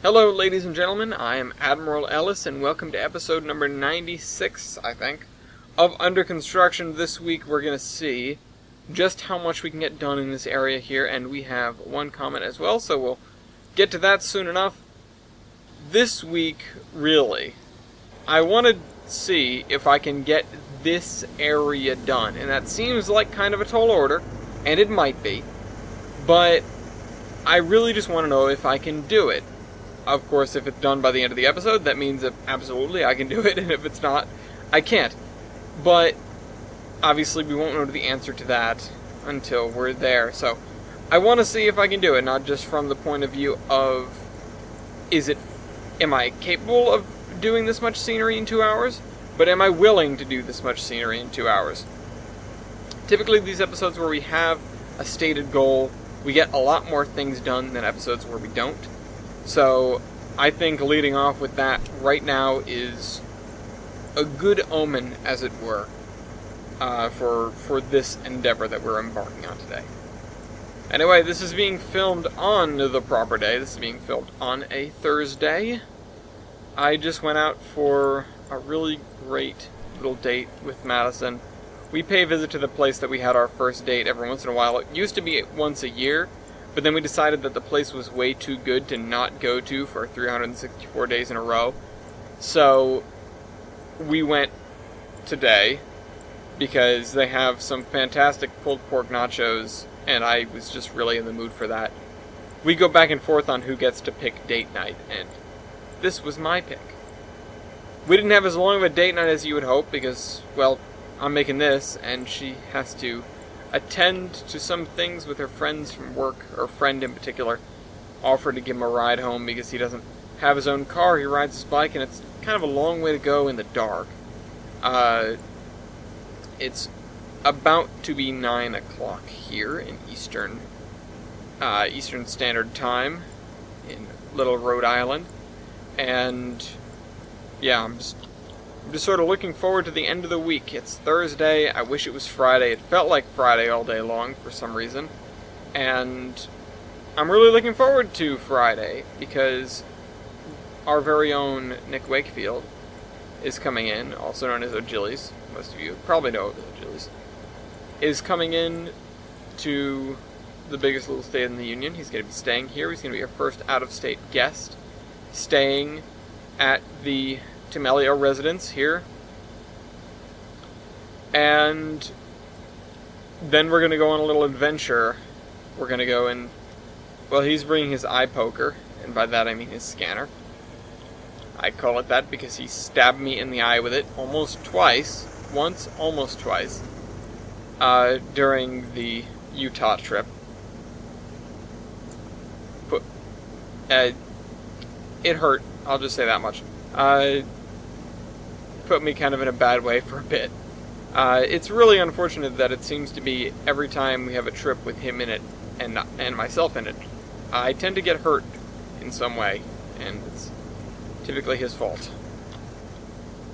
Hello, ladies and gentlemen, I am Admiral Ellis, and welcome to episode number 96, I think, of Under Construction. This week we're going to see just how much we can get done in this area here, and we have one comment as well, so we'll get to that soon enough. This week, really, I want to see if I can get this area done, and that seems like kind of a tall order, and it might be, but I really just want to know if I can do it. Of course, if it's done by the end of the episode, that means that absolutely I can do it, and if it's not, I can't. But, obviously, we won't know the answer to that until we're there. So, I want to see if I can do it, not just from the point of view of, am I capable of doing this much scenery in 2 hours? But am I willing to do this much scenery in 2 hours? Typically, these episodes where we have a stated goal, we get a lot more things done than episodes where we don't. So, I think leading off with that right now is a good omen, as it were, for this endeavor that we're embarking on today. Anyway, this is being filmed on the proper day. This is being filmed on a Thursday. I just went out for a really great little date with Madison. We pay a visit to the place that we had our first date every once in a while. It used to be once a year, but then we decided that the place was way too good to not go to for 364 days in a row. So we went today because they have some fantastic pulled pork nachos, and I was just really in the mood for that. We go back and forth on who gets to pick date night, and this was my pick. We didn't have as long of a date night as you would hope because, well, I'm making this, and she has to attend to some things with her friends from work, or friend in particular, offered to give him a ride home because he doesn't have his own car. He rides his bike, and it's kind of a long way to go in the dark. It's about to be 9 o'clock here in Eastern Standard Time in Little Rhode Island, and yeah, I'm just sort of looking forward to the end of the week. It's Thursday. I wish it was Friday. It felt like Friday all day long for some reason. And I'm really looking forward to Friday because our very own Nick Wakefield is coming in, also known as O'Gillies. Most of you probably know of O'Gillies. Is coming in to the biggest little state in the Union. He's going to be staying here. He's going to be our first out-of-state guest, staying at the Temelia residence here, and then we're going to go on a little adventure. We're going to go and, well, he's bringing his eye poker, and by that I mean his scanner. I call it that because he stabbed me in the eye with it almost twice, during the Utah trip. But, it hurt, I'll just say that much. Put me kind of in a bad way for a bit. It's really unfortunate that it seems to be every time we have a trip with him in it and myself in it, I tend to get hurt in some way, and it's typically his fault.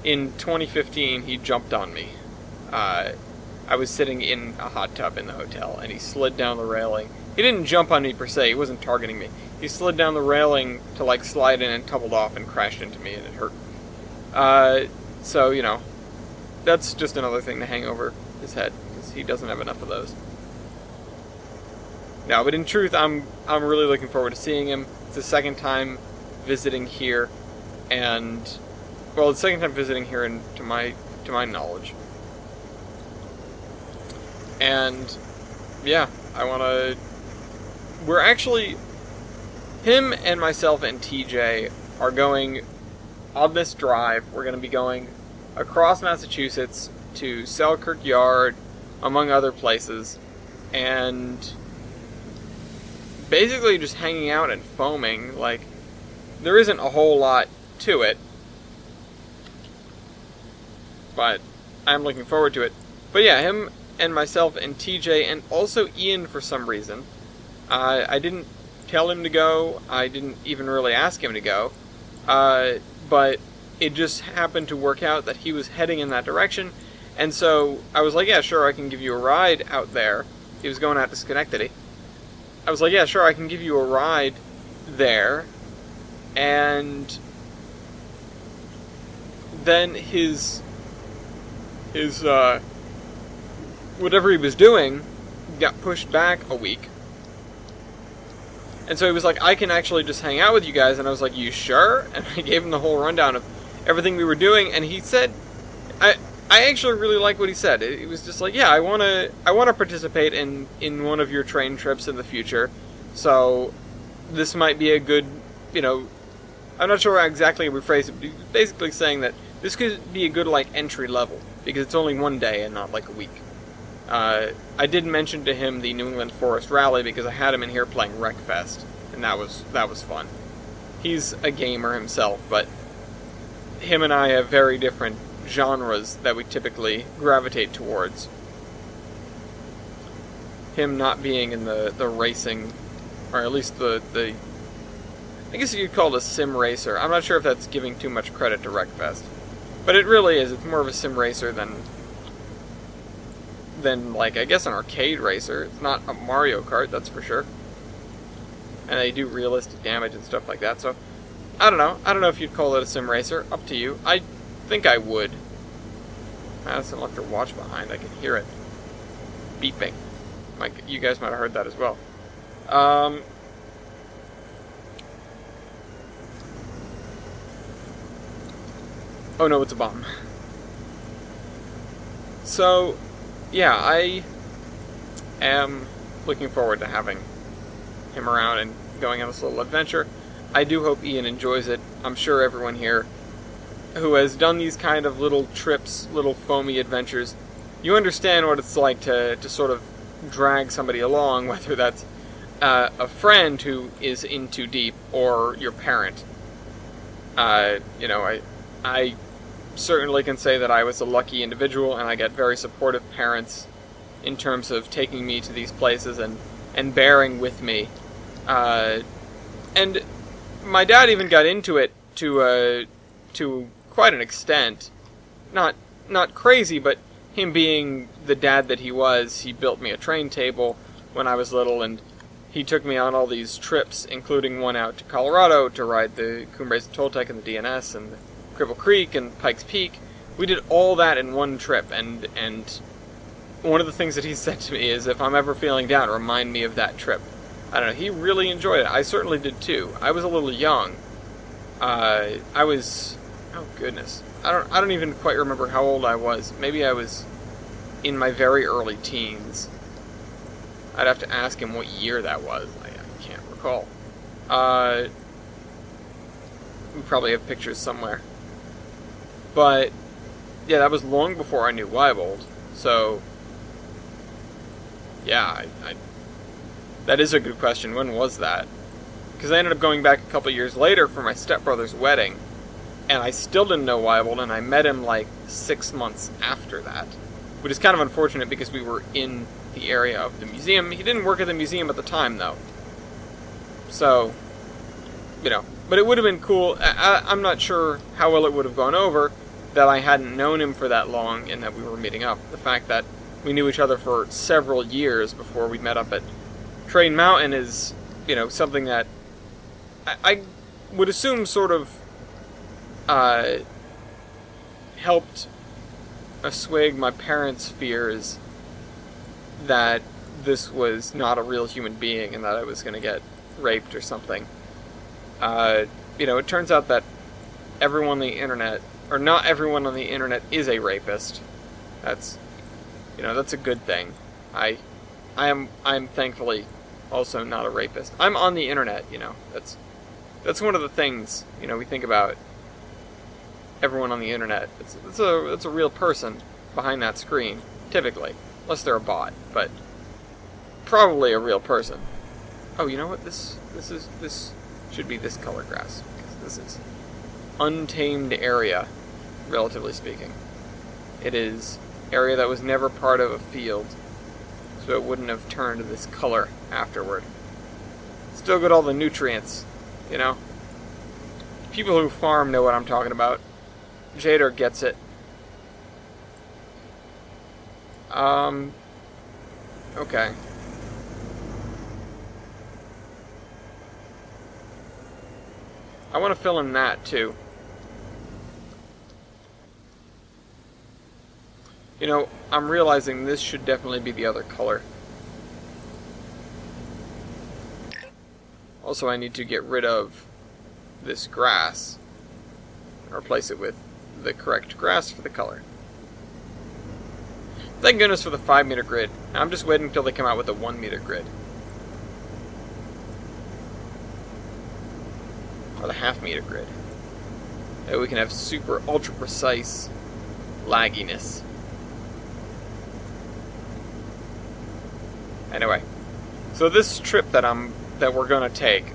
In 2015, he jumped on me. I was sitting in a hot tub in the hotel, and he slid down the railing. He didn't jump on me per se, he wasn't targeting me. He slid down the railing to slide in and tumbled off and crashed into me, and it hurt. So, you know, that's just another thing to hang over his head, because he doesn't have enough of those. No, but in truth, I'm really looking forward to seeing him. It's the second time visiting here, and, well, the second time visiting here to my knowledge. And, yeah, we're actually, him and myself and TJ are going on this drive. We're going to be going across Massachusetts to Selkirk Yard, among other places, and basically just hanging out and foaming. There isn't a whole lot to it, but I'm looking forward to it. But yeah, him and myself and TJ, and also Ian for some reason. I didn't tell him to go, I didn't even really ask him to go, but it just happened to work out that he was heading in that direction, and so I was like, yeah, sure, I can give you a ride out there. He was going out to Schenectady. I was like, yeah, sure, I can give you a ride there, and then his whatever he was doing got pushed back a week. And so he was like, I can actually just hang out with you guys. And I was like, you sure? And I gave him the whole rundown of everything we were doing. And he said, I actually really like what he said. It was just like, yeah, I want to participate in one of your train trips in the future. So this might be a good, I'm not sure how exactly we phrase it, but basically saying that this could be a good, entry level, because it's only one day and not, a week. I did mention to him the New England Forest Rally, because I had him in here playing Wreckfest, and that was fun. He's a gamer himself, but him and I have very different genres that we typically gravitate towards. Him not being in the racing, or at least the I guess you could call it a sim racer. I'm not sure if that's giving too much credit to Wreckfest. But it really is. It's more of a sim racer than I guess an arcade racer. It's not a Mario Kart, that's for sure. And they do realistic damage and stuff like that, so I don't know. I don't know if you'd call it a sim racer. Up to you. I think I would. Madison left her watch behind. I can hear it beeping. You guys might have heard that as well. Oh no, it's a bomb. So, yeah, I am looking forward to having him around and going on this little adventure. I do hope Ian enjoys it. I'm sure everyone here who has done these kind of little trips, little foamy adventures, you understand what it's like to sort of drag somebody along, whether that's a friend who is in too deep or your parent. I certainly can say that I was a lucky individual, and I get very supportive parents in terms of taking me to these places and bearing with me. And my dad even got into it to quite an extent. Not crazy, but him being the dad that he was, he built me a train table when I was little, and he took me on all these trips, including one out to Colorado to ride the Cumbres de Toltec and the DNS and the Cripple Creek and Pikes Peak. We did all that in one trip, and one of the things that he said to me is, if I'm ever feeling down, remind me of that trip. I don't know, he really enjoyed it. I certainly did too. I was a little young. I was, oh goodness, I don't even quite remember how old I was. Maybe I was in my very early teens. I'd have to ask him what year that was. I can't recall. We probably have pictures somewhere. But, yeah, that was long before I knew Weibold. So, yeah, that is a good question. When was that? Because I ended up going back a couple years later for my stepbrother's wedding, and I still didn't know Weibold, and I met him 6 months after that. Which is kind of unfortunate because we were in the area of the museum. He didn't work at the museum at the time, though. So, but it would have been cool. I'm not sure how well it would have gone over that I hadn't known him for that long and that we were meeting up. The fact that we knew each other for several years before we met up at Train Mountain is, something that I would assume sort of helped assuage my parents' fears that this was not a real human being and that I was going to get raped or something. It turns out that everyone on the internet, or not everyone on the internet, is a rapist. That's a good thing. I'm thankfully also not a rapist. I'm on the internet, That's one of the things, we think about everyone on the internet. It's a real person behind that screen, typically. Unless they're a bot, but probably a real person. Oh, you know what? This should be this color grass, because this is untamed area, relatively speaking. It is area that was never part of a field, so it wouldn't have turned this color afterward. Still got all the nutrients, People who farm know what I'm talking about. Jader gets it. Okay. I want to fill in that too. You know, I'm realizing this should definitely be the other color. Also, I need to get rid of this grass and replace it with the correct grass for the color. Thank goodness for the 5 meter grid. Now I'm just waiting until they come out with a 1 meter grid. Or the half meter grid. That we can have super ultra precise lagginess. Anyway, so this trip that we're gonna take,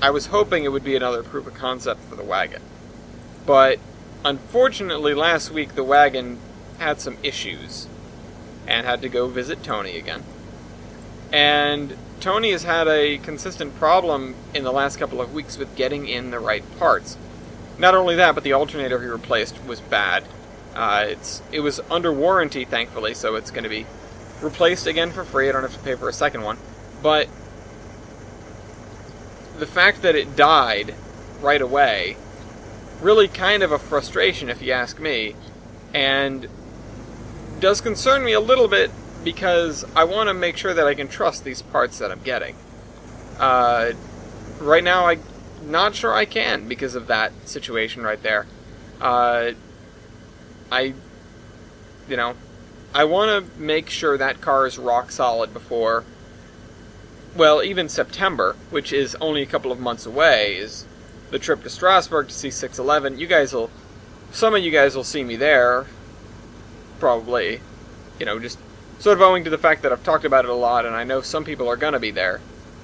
I was hoping it would be another proof of concept for the wagon. But unfortunately last week the wagon had some issues and had to go visit Tony again. And Tony has had a consistent problem in the last couple of weeks with getting in the right parts. Not only that, but the alternator he replaced was bad. It was under warranty, thankfully, so it's going to be replaced again for free. I don't have to pay for a second one. But the fact that it died right away, really kind of a frustration if you ask me, and does concern me a little bit because I want to make sure that I can trust these parts that I'm getting. Right now, I'm not sure I can because of that situation right there. I want to make sure that car is rock solid before, well, even September, which is only a couple of months away, is the trip to Strasbourg to see 611. Some of you guys will see me there, probably, just sort of owing to the fact that I've talked about it a lot, and I know some people are going to be there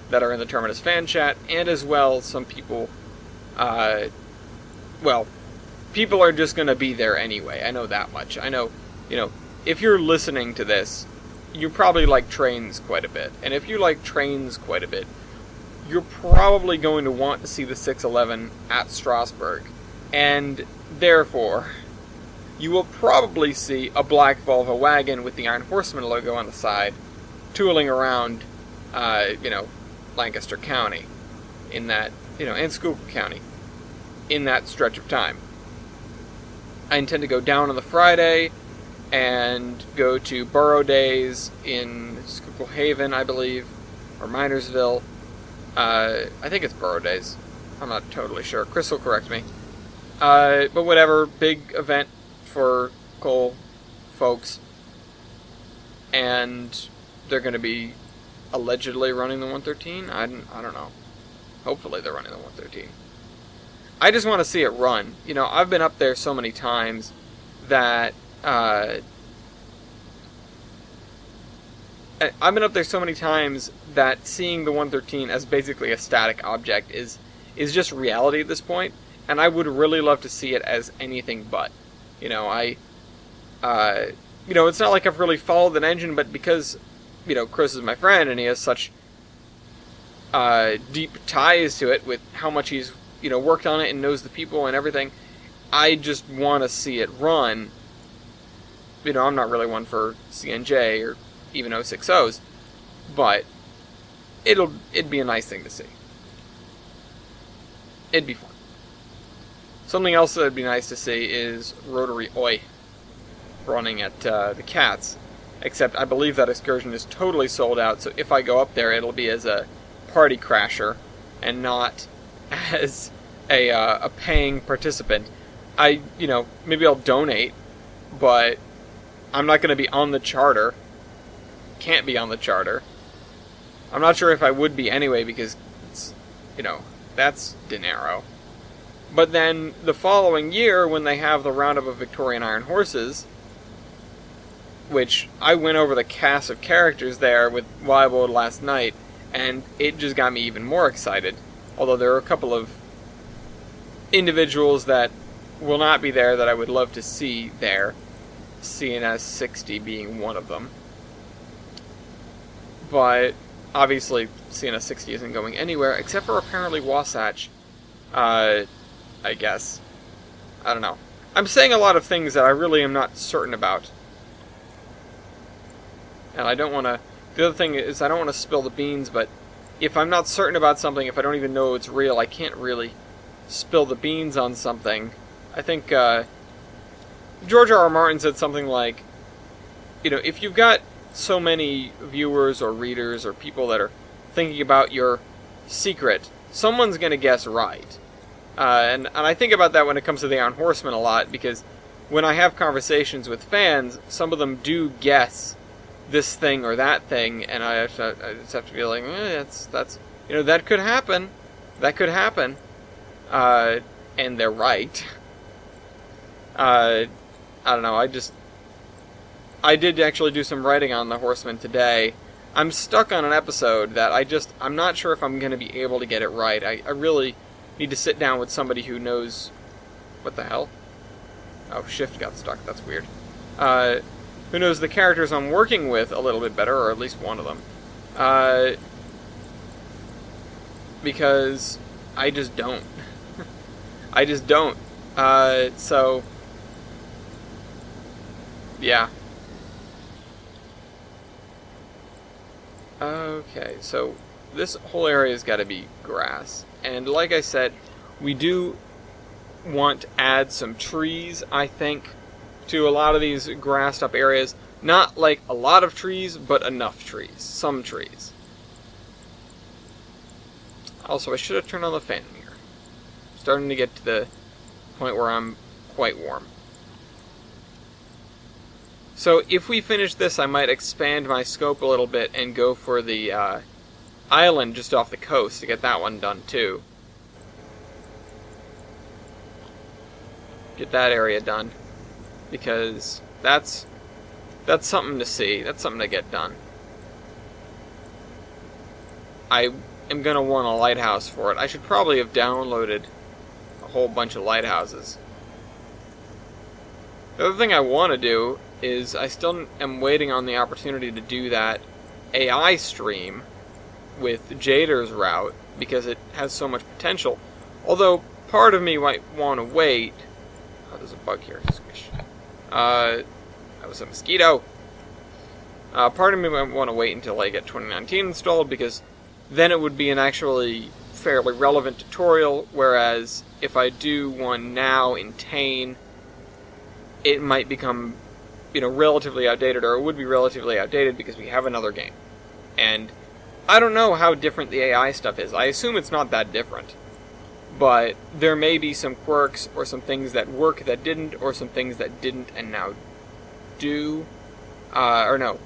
that are in the Terminus fan chat, and as well, some people, people are just going to be there anyway. I know that much. I know, if you're listening to this, you probably like trains quite a bit. And if you like trains quite a bit, you're probably going to want to see the 611 at Strasbourg. And therefore, you will probably see a black Volvo wagon with the Iron Horseman logo on the side, tooling around, Lancaster County, in that, and Schuylkill County, in that stretch of time. I intend to go down on the Friday and go to Burrow Days in Schuylkill Haven, I believe, or Minersville. I think it's Burrow Days. I'm not totally sure. Chris will correct me. But whatever, big event for coal folks. And they're going to be allegedly running the 113? I don't know. Hopefully they're running the 113. I just want to see it run. I've been up there so many times that seeing the 113 as basically a static object is just reality at this point, and I would really love to see it as anything but. It's not like I've really followed an engine, but because, Chris is my friend and he has such deep ties to it with how much he's, worked on it and knows the people and everything, I just want to see it run. I'm not really one for CNJ or even 060s, but it'd be a nice thing to see. It'd be fun. Something else that'd be nice to see is Rotary Oi running at the Cats, except I believe that excursion is totally sold out, so if I go up there, it'll be as a party crasher and not as a paying participant. Maybe I'll donate, but I'm not going to be on the charter. Can't be on the charter. I'm not sure if I would be anyway, because it's, that's dinero. But then the following year, when they have the roundup of Victorian Iron Horses, which I went over the cast of characters there with Wild last night, and it just got me even more excited. Although there are a couple of individuals that will not be there that I would love to see there, CNS 60 being one of them. But obviously CNS 60 isn't going anywhere, except for apparently Wasatch, I guess. I don't know. I'm saying a lot of things that I really am not certain about. And I don't want to... The other thing is I don't want to spill the beans, but if I'm not certain about something, if I don't even know it's real, I can't really spill the beans on something. I think George R. R. Martin said something like, if you've got so many viewers or readers or people that are thinking about your secret, someone's going to guess right. And I think about that when it comes to the Iron Horseman a lot, because when I have conversations with fans, some of them do guess this thing or that thing, and I just have to be like, that's that could happen. That could happen. And they're right. I don't know, I did actually do some writing on the Horseman today. I'm stuck on an episode that I'm not sure if I'm going to be able to get it right. I really need to sit down with somebody who knows... What the hell? Oh, Shift got stuck. That's weird. Who knows the characters I'm working with a little bit better, or at least one of them. Because I just don't. I just don't. So... Yeah. Okay, so this whole area's got to be grass. And like I said, we do want to add some trees, I think, to a lot of these grassed up areas. Not like a lot of trees, but enough trees. Some trees. Also, I should have turned on the fan here. Starting to get to the point where I'm quite warm. So if we finish this, I might expand my scope a little bit and go for the island just off the coast to get that one done too. Get that area done, because that's something to see. That's something to get done. I am going to want a lighthouse for it. I should probably have downloaded a whole bunch of lighthouses. The other thing I want to do is I still am waiting on the opportunity to do that AI stream with Jader's route, because it has so much potential. Although, part of me might want to wait... Oh, there's a bug here. Squish. That was a mosquito. Part of me might want to wait until I get 2019 installed, because then it would be an actually fairly relevant tutorial, whereas if I do one now in Tane, it might become, relatively outdated, or it would be relatively outdated because we have another game. And I don't know how different the AI stuff is. I assume it's not that different. But there may be some quirks, or some things that work that didn't, or some things that didn't and now do. Or no.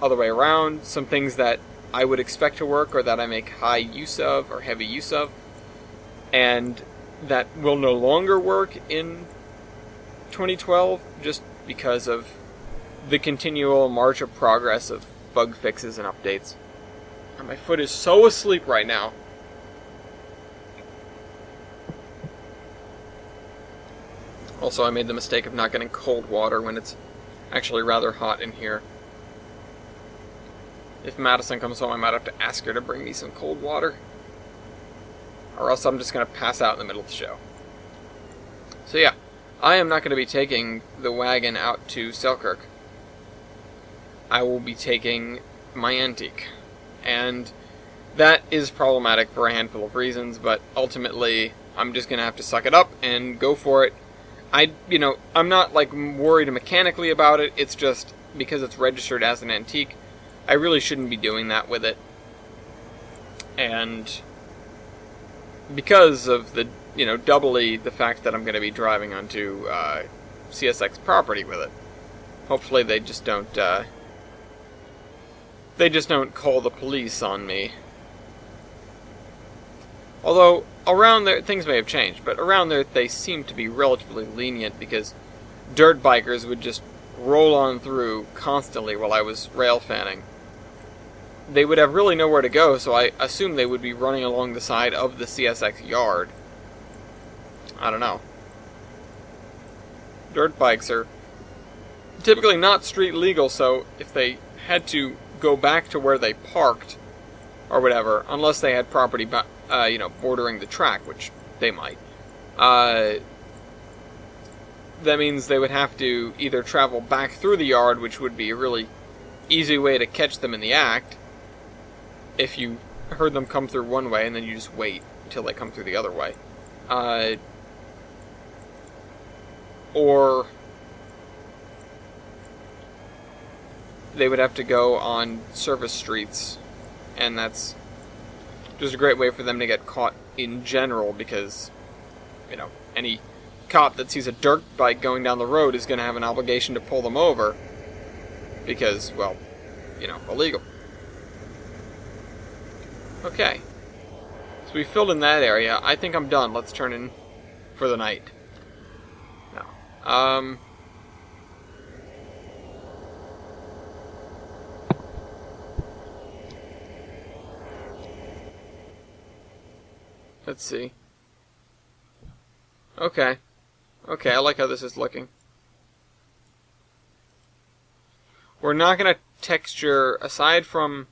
Other way around. Some things that I would expect to work, or that I make high use of, or heavy use of, and that will no longer work in 2012, just because of the continual march of progress of bug fixes and updates. And my foot is so asleep right now. Also, I made the mistake of not getting cold water when it's actually rather hot in here. If Madison comes home, I might have to ask her to bring me some cold water. Or else I'm just going to pass out in the middle of the show. So yeah, I am not going to be taking the wagon out to Selkirk. I will be taking my antique. And that is problematic for a handful of reasons, but ultimately, I'm just going to have to suck it up and go for it. I'm not, worried mechanically about it. It's just, because it's registered as an antique, I really shouldn't be doing that with it. And because of the, doubly the fact that I'm going to be driving onto CSX property with it. Hopefully they just don't call the police on me. Although, around there, things may have changed, but around there they seem to be relatively lenient, because dirt bikers would just roll on through constantly while I was rail fanning. They would have really nowhere to go, so I assume they would be running along the side of the CSX yard. I don't know. Dirt bikes are typically not street legal, so if they had to go back to where they parked, or whatever, unless they had property, bordering the track, which they might, that means they would have to either travel back through the yard, which would be a really easy way to catch them in the act, if you heard them come through one way and then you just wait, until they come through the other way. Or they would have to go on service streets, and that's just a great way for them to get caught in general, because, you know, any cop that sees a dirt bike going down the road is going to have an obligation to pull them over, because, well, you know, illegal. Okay. So we filled in that area. I think I'm done. Let's turn in for the night. No. Let's see. Okay. Okay, I like how this is looking. We're not going to texture, aside from...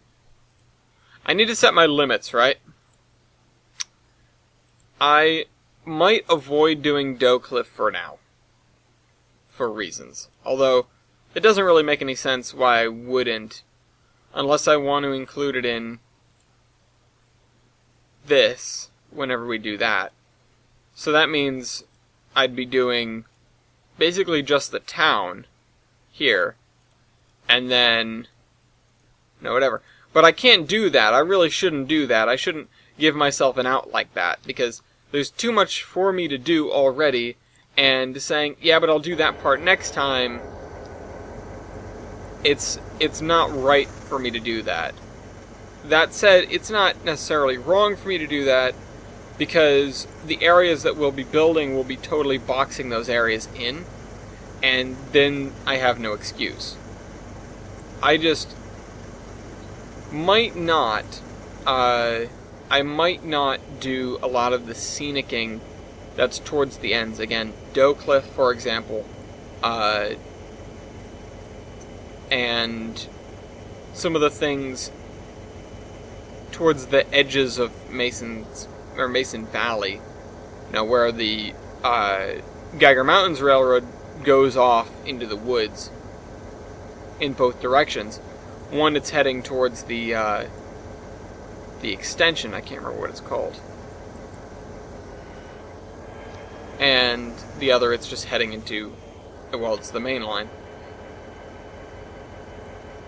I need to set my limits, right? I might avoid doing Doe Cliff for now. For reasons. Although, it doesn't really make any sense why I wouldn't, unless I want to include it in this, whenever we do that. So that means I'd be doing basically just the town here, and then, no, whatever. But I can't do that. I really shouldn't do that. I shouldn't give myself an out like that, because there's too much for me to do already, and saying, yeah, but I'll do that part next time, it's not right for me to do that. That said, it's not necessarily wrong for me to do that, because the areas that we'll be building will be totally boxing those areas in, and then I have no excuse. I just might not, I might not do a lot of the scenicking that's towards the ends. Again, Doe Cliff, for example, and some of the things towards the edges of Mason Valley, you know, where the Geiger Mountains Railroad goes off into the woods in both directions. One, it's heading towards the extension. I can't remember what it's called. And the other, it's just heading into, well, it's the main line.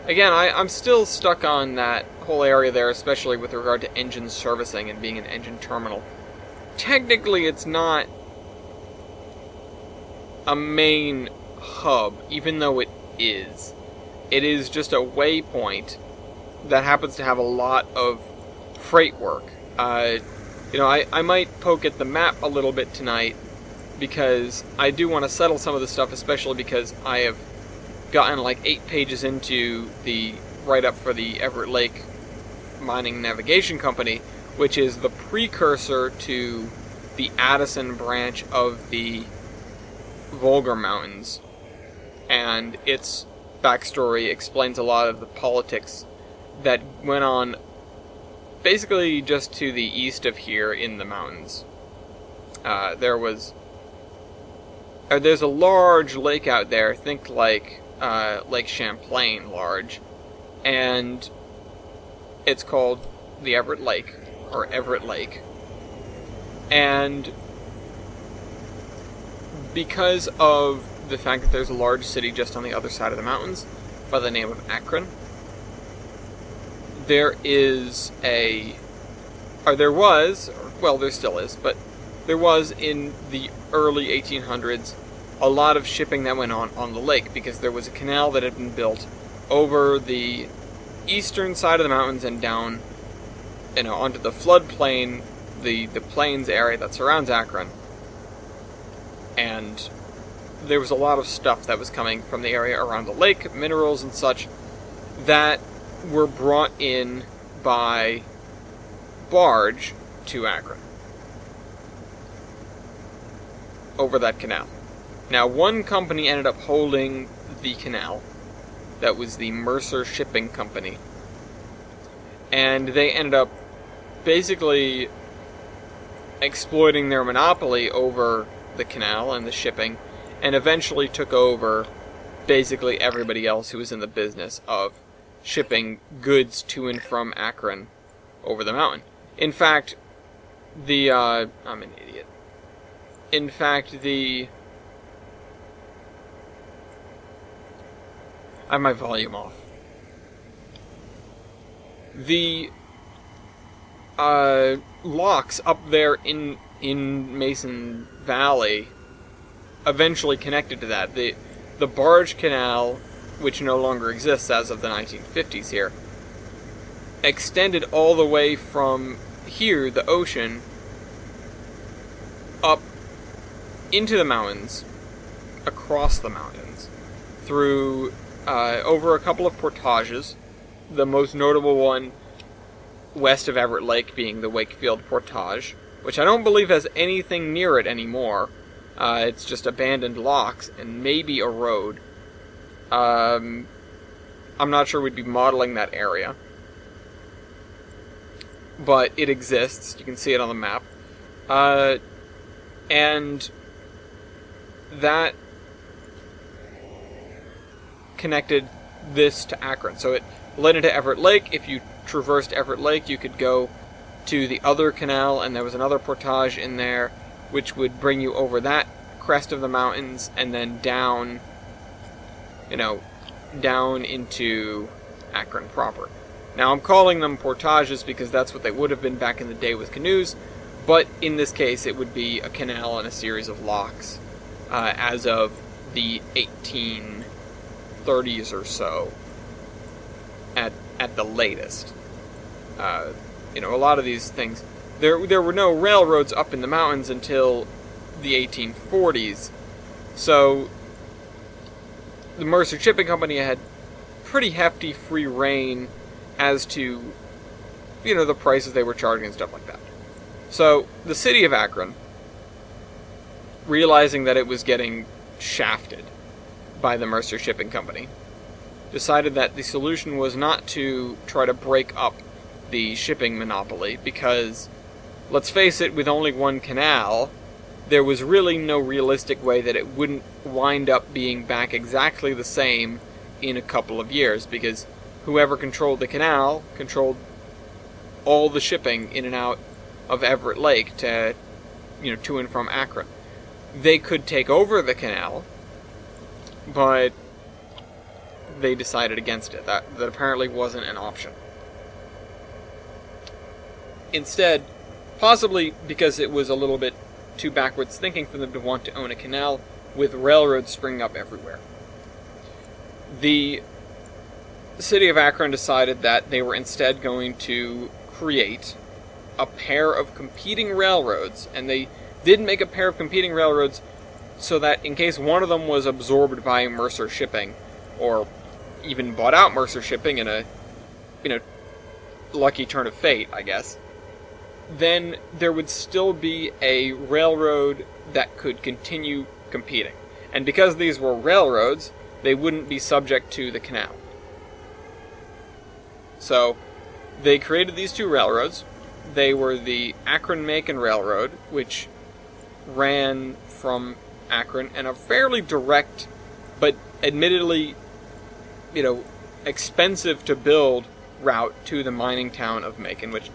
Again, I'm still stuck on that whole area there, especially with regard to engine servicing and being an engine terminal. Technically, it's not a main hub, even though it is. It is just a waypoint that happens to have a lot of freight work. You know, I might poke at the map a little bit tonight, because I do want to settle some of the stuff, especially because I have gotten like 8 pages into the write-up for the Everett Lake Mining Navigation Company, which is the precursor to the Addison branch of the Volga Mountains. And its backstory explains a lot of the politics that went on basically just to the east of here in the mountains. There's a large lake out there, think like Lake Champlain large, and it's called the Everett Lake, or Everett Lake. And because of the fact that there's a large city just on the other side of the mountains by the name of Akron, there was, there still is, but there was in the early 1800s a lot of shipping that went on the lake, because there was a canal that had been built over the eastern side of the mountains and down, you know, onto the floodplain, the plains area that surrounds Akron. And there was a lot of stuff that was coming from the area around the lake, minerals and such, that were brought in by barge to Akron over that canal. Now, one company ended up holding the canal. That was the Mercer Shipping Company. And they ended up basically exploiting their monopoly over the canal and the shipping, and eventually took over basically everybody else who was in the business of shipping goods to and from Akron over the mountain. In fact, I'm an idiot. In fact, I have my volume off. The locks up there in Mason Valley eventually connected to that. The barge canal, which no longer exists as of the 1950s here, extended all the way from here, the ocean, up into the mountains, across the mountains, through over a couple of portages, the most notable one west of Everett Lake being the Wakefield Portage, which I don't believe has anything near it anymore. It's just abandoned locks and maybe a road. I'm not sure we'd be modeling that area, but it exists. You can see it on the map. And that connected this to Akron. So it led into Everett Lake. If you traversed Everett Lake, you could go to the other canal, and there was another portage in there, which would bring you over that crest of the mountains, and then down, down into Akron proper. Now, I'm calling them portages because that's what they would have been back in the day with canoes, but in this case, it would be a canal and a series of locks, as of the 1830s or so, at the latest. A lot of these things, there were no railroads up in the mountains until the 1840s, so the Mercer Shipping Company had pretty hefty free rein as to, the prices they were charging and stuff like that. So, the city of Akron, realizing that it was getting shafted by the Mercer Shipping Company, decided that the solution was not to try to break up the shipping monopoly, because, let's face it, with only one canal, there was really no realistic way that it wouldn't wind up being back exactly the same in a couple of years, because whoever controlled the canal controlled all the shipping in and out of Everett Lake to and from Akron. They could take over the canal, but they decided against it. That apparently wasn't an option. Instead, possibly because it was a little bit too backwards thinking for them to want to own a canal with railroads springing up everywhere, the city of Akron decided that they were instead going to create a pair of competing railroads, and they did make a pair of competing railroads so that in case one of them was absorbed by Mercer Shipping, or even bought out Mercer Shipping in a lucky turn of fate, I guess, then there would still be a railroad that could continue competing. And because these were railroads, they wouldn't be subject to the canal. So, they created these two railroads. They were the Akron-Macon Railroad, which ran from Akron, and a fairly direct, but admittedly, expensive to build route to the mining town of Macon, which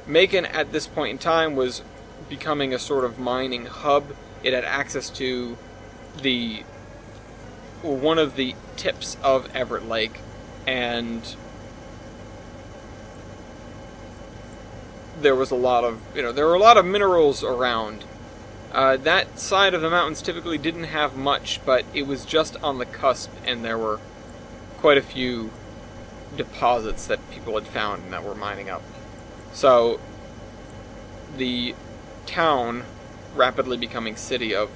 Macon at this point in time was becoming a sort of mining hub. It had access to one of the tips of Everett Lake, and there was a lot of, there were a lot of minerals around. That side of the mountains typically didn't have much, but it was just on the cusp, and there were quite a few deposits that people had found and that were mining up. So, the town, rapidly becoming city of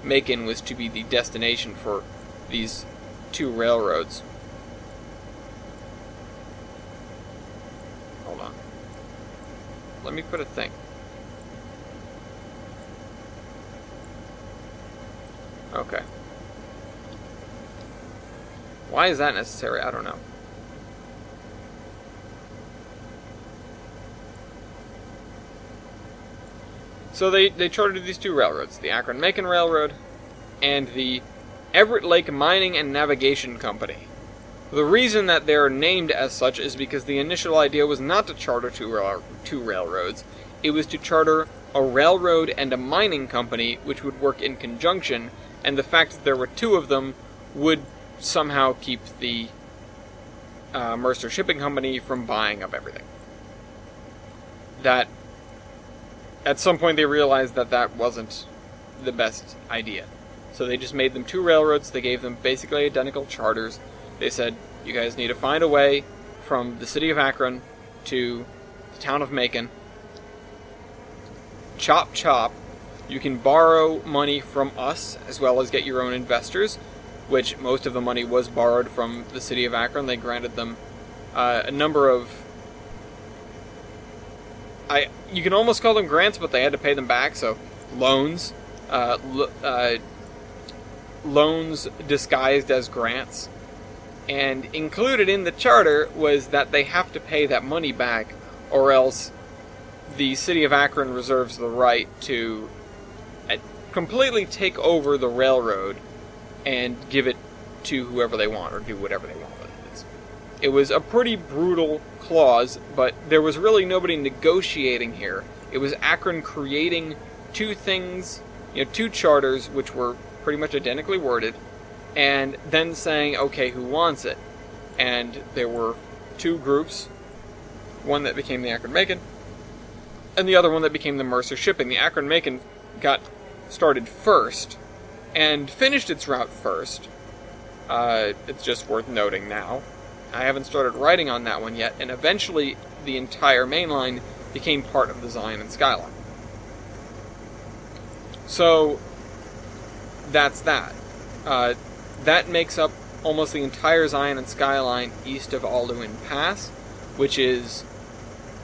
Macon, was to be the destination for these two railroads. Hold on. Let me put a thing. Okay. Why is that necessary? I don't know. So they chartered these two railroads, the Akron-Macon Railroad and the Everett Lake Mining and Navigation Company. The reason that they're named as such is because the initial idea was not to charter two railroads. It was to charter a railroad and a mining company which would work in conjunction, and the fact that there were two of them would somehow keep the Mercer Shipping Company from buying up everything. That, at some point they realized that that wasn't the best idea. So they just made them two railroads. They gave them basically identical charters. They said, you guys need to find a way from the city of Akron to the town of Macon. Chop chop. You can borrow money from us as well as get your own investors, which most of the money was borrowed from the city of Akron. They granted them a number of... you can almost call them grants, but they had to pay them back, so loans. Loans disguised as grants. And included in the charter was that they have to pay that money back, or else the city of Akron reserves the right to completely take over the railroad and give it to whoever they want, or do whatever they want with it. It was a pretty brutal clause, but there was really nobody negotiating here. It was Akron creating two things, two charters which were pretty much identically worded, and then saying, okay, who wants it? And there were two groups, one that became the Akron-Macon, and the other one that became the Mercer Shipping. The Akron-Macon got started first, and finished its route first. It's just worth noting now. I haven't started writing on that one yet, and eventually the entire main line became part of the Zion and Skyline. So, that's that. That makes up almost the entire Zion and Skyline east of Alduin Pass, which is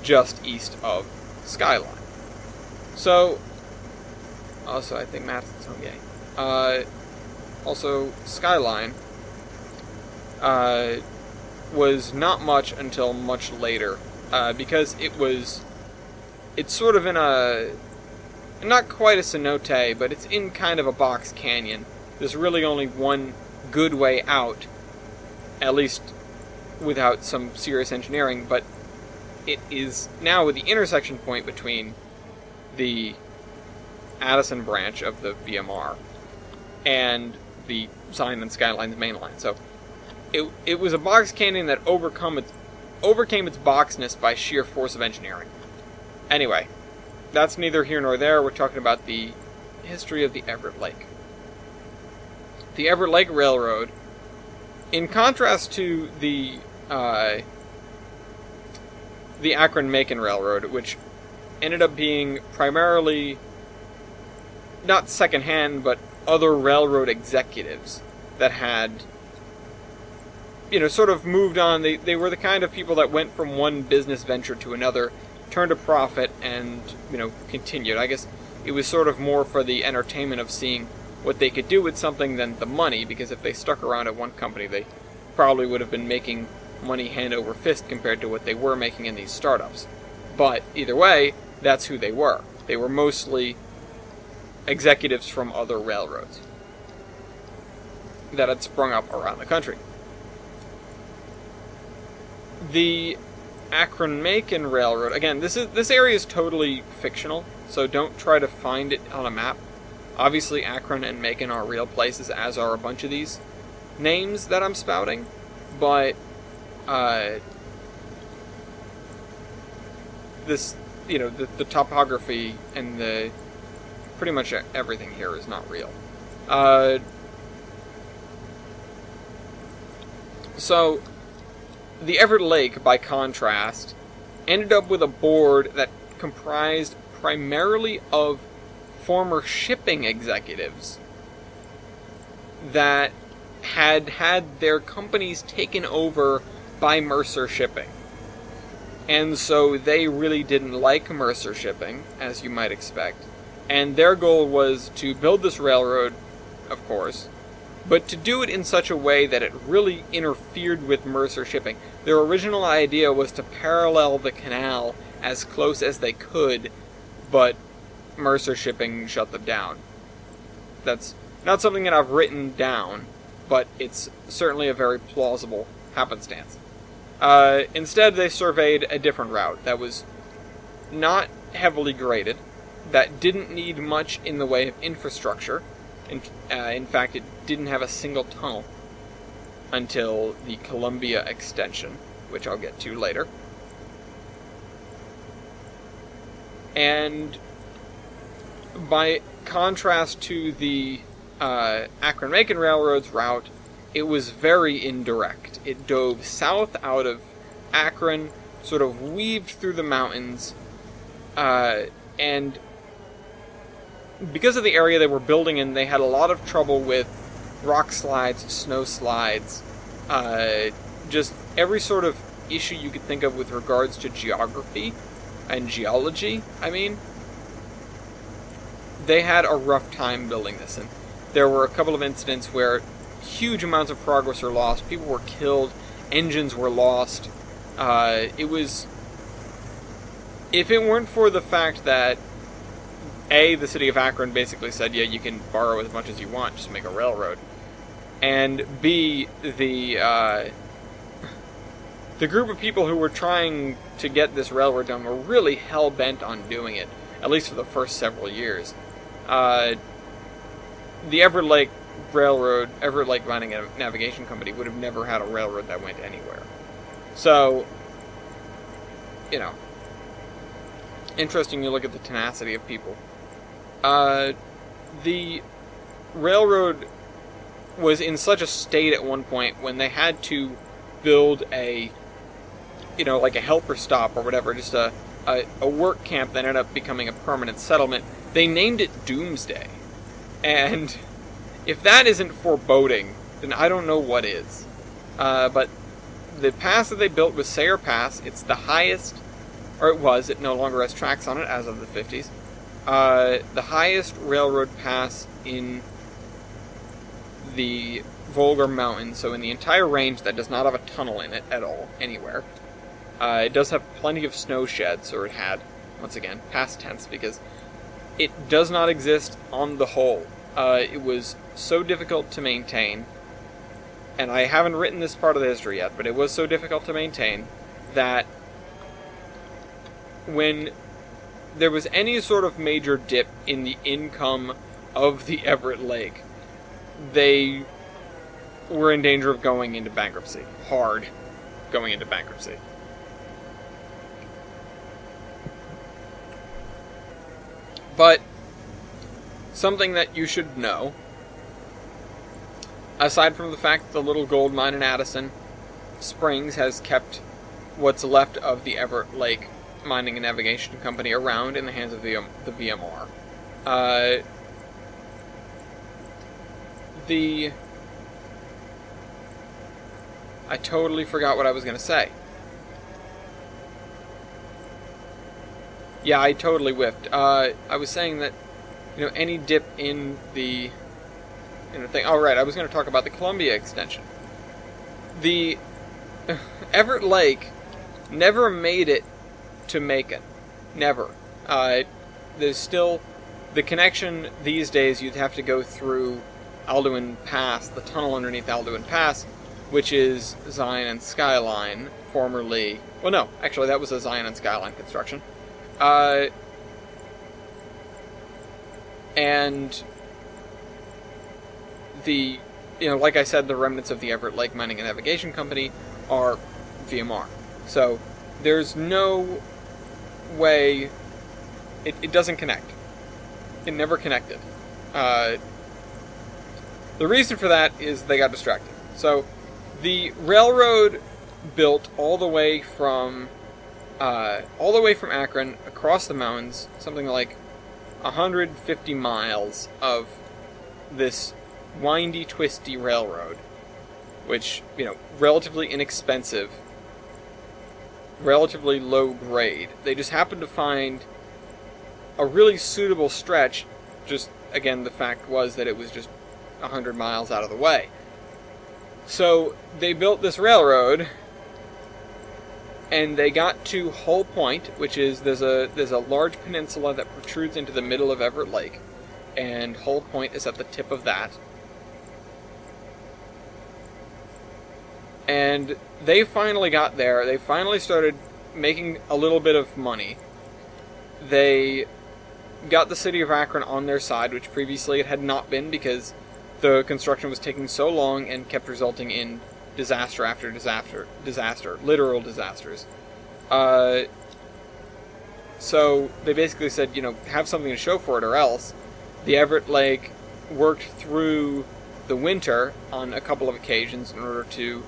just east of Skyline. So, also I think Madison's home game. Also, Skyline was not much until much later, because it's sort of in a, not quite a cenote, but it's in kind of a box canyon. There's really only one good way out, at least without some serious engineering, but it is now the intersection point between the Addison branch of the VMR and the Zion and Skyline's main line. So it was a box canyon that overcame its boxness by sheer force of engineering. Anyway, that's neither here nor there. We're talking about the history of the Everett Lake. The Everett Lake Railroad, in contrast to the Akron-Macon Railroad, which ended up being primarily not secondhand, but other railroad executives that had, sort of moved on. They were the kind of people that went from one business venture to another, turned a profit, and, continued. I guess it was sort of more for the entertainment of seeing what they could do with something than the money, because if they stuck around at one company, they probably would have been making money hand over fist compared to what they were making in these startups. But either way, that's who they were. They were mostly executives from other railroads that had sprung up around the country. The Akron-Macon Railroad, again, this area is totally fictional, so don't try to find it on a map. Obviously, Akron and Macon are real places, as are a bunch of these names that I'm spouting, but this, the topography and the pretty much everything here is not real. So, the Everett Lake, by contrast, ended up with a board that comprised primarily of former shipping executives that had their companies taken over by Mercer Shipping. And so they really didn't like Mercer Shipping, as you might expect. And their goal was to build this railroad, of course, but to do it in such a way that it really interfered with Mercer Shipping. Their original idea was to parallel the canal as close as they could, but Mercer Shipping shut them down. That's not something that I've written down, but it's certainly a very plausible happenstance. Instead, they surveyed a different route that was not heavily graded, that didn't need much in the way of infrastructure. In fact, it didn't have a single tunnel until the Columbia extension, which I'll get to later. And by contrast to the Akron-Macon Railroad's route, it was very indirect. It dove south out of Akron, sort of weaved through the mountains, and because of the area they were building in, they had a lot of trouble with rock slides, snow slides, just every sort of issue you could think of with regards to geography and geology, they had a rough time building this, and there were a couple of incidents where huge amounts of progress were lost, people were killed, engines were lost. If it weren't for the fact that the city of Akron basically said, yeah, you can borrow as much as you want, just make a railroad, and B, the group of people who were trying to get this railroad done were really hell-bent on doing it, at least for the first several years. The Everett Lake Railroad, Everett Lake Mining and Navigation Company, would have never had a railroad that went anywhere. So, interesting you look at the tenacity of people. The railroad was in such a state at one point when they had to build a helper stop or whatever, just a work camp that ended up becoming a permanent settlement. They named it Doomsday. And if that isn't foreboding, then I don't know what is. But the pass that they built was Sayre Pass. It's the highest, or it no longer has tracks on it as of the 50s. The highest railroad pass in the Volga Mountains, so in the entire range that does not have a tunnel in it at all, anywhere. It does have plenty of snow sheds, or it had, once again, past tense, because it does not exist on the whole. It was so difficult to maintain, and I haven't written this part of the history yet, but it was so difficult to maintain that when there was any sort of major dip in the income of the Everett Lake, they were in danger of going into bankruptcy. Hard going into bankruptcy. But something that you should know, aside from the fact that the little gold mine in Addison Springs has kept what's left of the Everett Lake Mining and Navigation Company around in the hands of the VMR. I totally forgot what I was going to say. Yeah, I totally whiffed. I was saying that, any dip in the thing. Oh, right, I was going to talk about the Columbia extension. The Everett Lake never made it to Macon. Never. There's still the connection these days. You'd have to go through Alduin Pass, the tunnel underneath Alduin Pass, which is Zion and Skyline, formerly... Well, no, actually, that was a Zion and Skyline construction. And the, like I said, the remnants of the Everett Lake Mining and Navigation Company are VMR. So, there's no way... It doesn't connect. It never connected. The reason for that is they got distracted. So, the railroad built all the way from Akron across the mountains, something like 150 miles of this windy, twisty railroad, which, relatively inexpensive, relatively low grade. They just happened to find a really suitable stretch. Just, again, the fact was that it was just 100 miles out of the way. So they built this railroad, and they got to Hull Point, which is there's a large peninsula that protrudes into the middle of Everett Lake, and Hull Point is at the tip of that. And they finally got there. They finally started making a little bit of money. they got the city of Akron on their side, which previously it had not been because the construction was taking so long and kept resulting in disaster after disaster, literal disasters. So they basically said, have something to show for it, or else. The Everett Lake worked through the winter on a couple of occasions in order to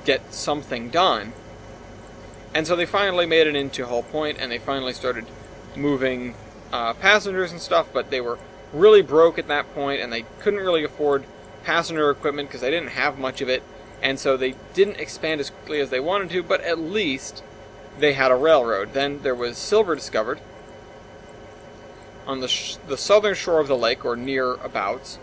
get something done. And so they finally made it into Hull Point, and they finally started moving passengers and stuff, but they were really broke at that point, and they couldn't really afford passenger equipment because they didn't have much of it, and so they didn't expand as quickly as they wanted to, but at least they had a railroad. Then there was silver discovered on the southern shore of the lake, or nearabouts.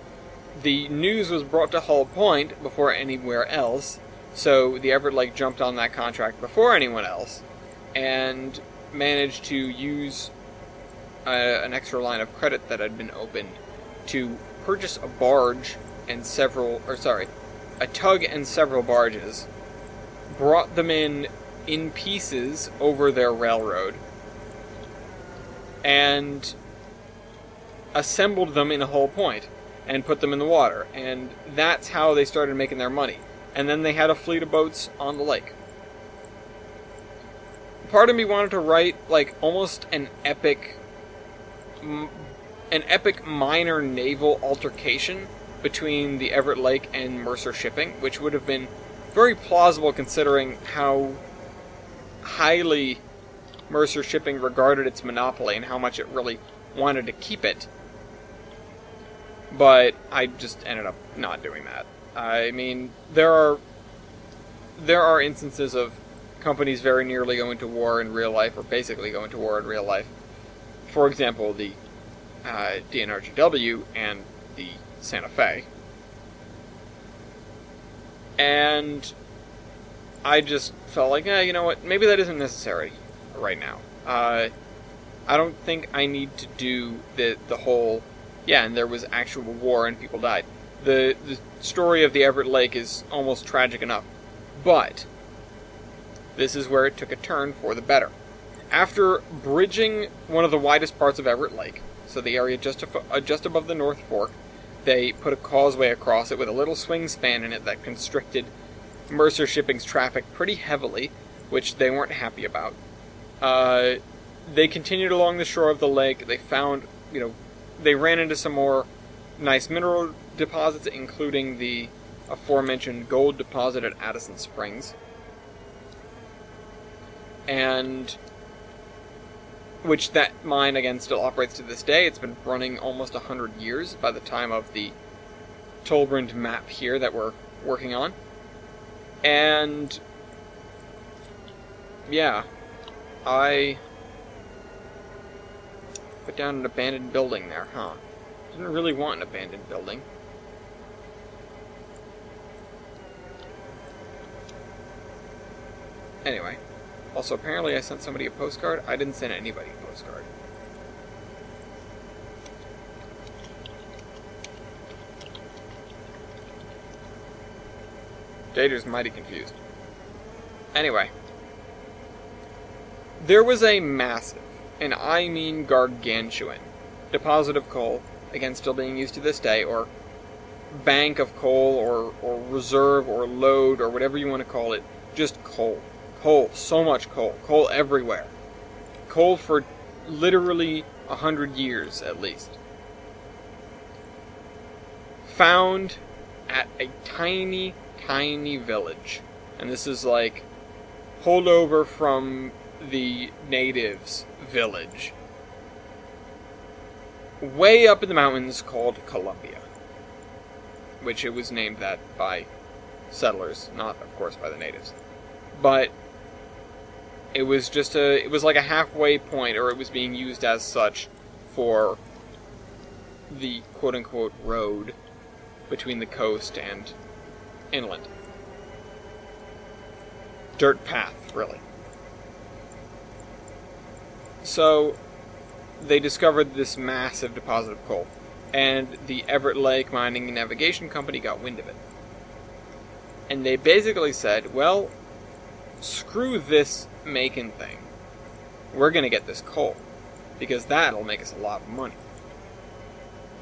The news was brought to Hull Point before anywhere else, so the Everett Lake jumped on that contract before anyone else, and managed to use an extra line of credit that had been opened to purchase a barge and a tug and several barges, brought them in pieces over their railroad, and assembled them in Hull Point and put them in the water, and that's how they started making their money. And then they had a fleet of boats on the lake. Part of me wanted to write almost an epic minor naval altercation between the Everett Lake and Mercer Shipping, which would have been very plausible considering how highly Mercer Shipping regarded its monopoly and how much it really wanted to keep it. But I just ended up not doing that. I mean, there are instances of companies very nearly going to war in real life, or basically going to war in real life. For example, the DNRGW and the Santa Fe. And I just felt like, you know what, maybe that isn't necessary right now. I don't think I need to do the whole, and there was actual war and people died. The story of the Everett Lake is almost tragic enough. But this is where it took a turn for the better. After bridging one of the widest parts of Everett Lake, so the area just above the North Fork, they put a causeway across it with a little swing span in it that constricted Mercer Shipping's traffic pretty heavily, which they weren't happy about. They continued along the shore of the lake. They found, they ran into some more nice mineral deposits, including the aforementioned gold deposit at Addison Springs. And which that mine, again, still operates to this day. It's been running almost 100 years by the time of the Tolbrand map here that we're working on. And I put down an abandoned building there, huh? Didn't really want an abandoned building. Anyway. Also, apparently I sent somebody a postcard. I didn't send anybody a postcard. Dater's mighty confused. Anyway. There was a massive, and I mean gargantuan, deposit of coal, again still being used to this day, or bank of coal, or reserve, or load, or whatever you want to call it. Just coal. Coal, so much coal. Coal everywhere. Coal for literally 100 years, at least. Found at a tiny, tiny village. And this is pulled over from the natives' village. Way up in the mountains called Columbia. Which it was named that by settlers, not, of course, by the natives. But it was just it was like a halfway point, or it was being used as such for the quote-unquote road between the coast and inland. Dirt path, really. So, they discovered this massive deposit of coal, and the Everett Lake Mining and Navigation Company got wind of it. And they basically said, well, screw this Macon thing. We're going to get this coal. because that'll make us a lot of money.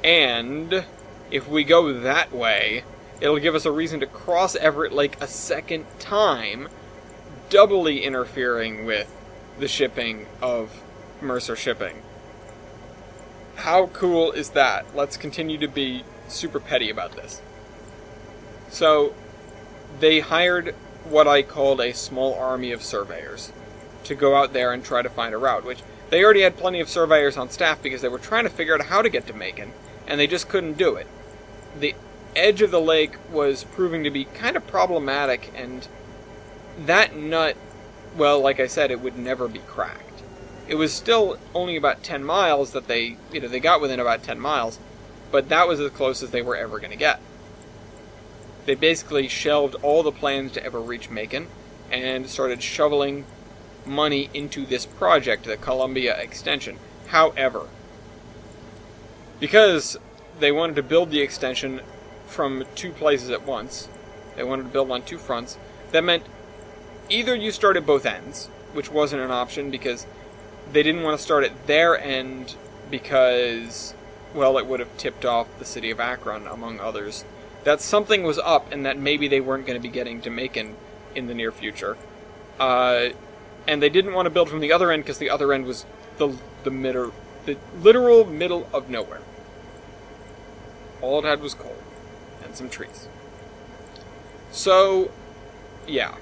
And if we go that way, it'll give us a reason to cross Everett Lake a second time, doubly interfering with the shipping of Mercer Shipping. How cool is that? Let's continue to be super petty about this. So, they hired what I called a small army of surveyors to go out there and try to find a route, which they already had plenty of surveyors on staff because they were trying to figure out how to get to Macon, and they just couldn't do it. The edge of the lake was proving to be kind of problematic, and that nut, well, like I said, it would never be cracked. It was still only about 10 miles that they got within about 10 miles, but that was as close as they were ever going to get. They basically shelved all the plans to ever reach Macon and started shoveling money into this project, the Columbia Extension. However, because they wanted to build the extension from two places at once, they wanted to build on two fronts, that meant either you start at both ends, which wasn't an option because they didn't want to start at their end because, well, it would have tipped off the city of Akron, among others, that something was up and that maybe they weren't going to be getting to Macon in the near future. And they didn't want to build from the other end because the other end was the literal middle of nowhere. All it had was coal and some trees. So, yeah.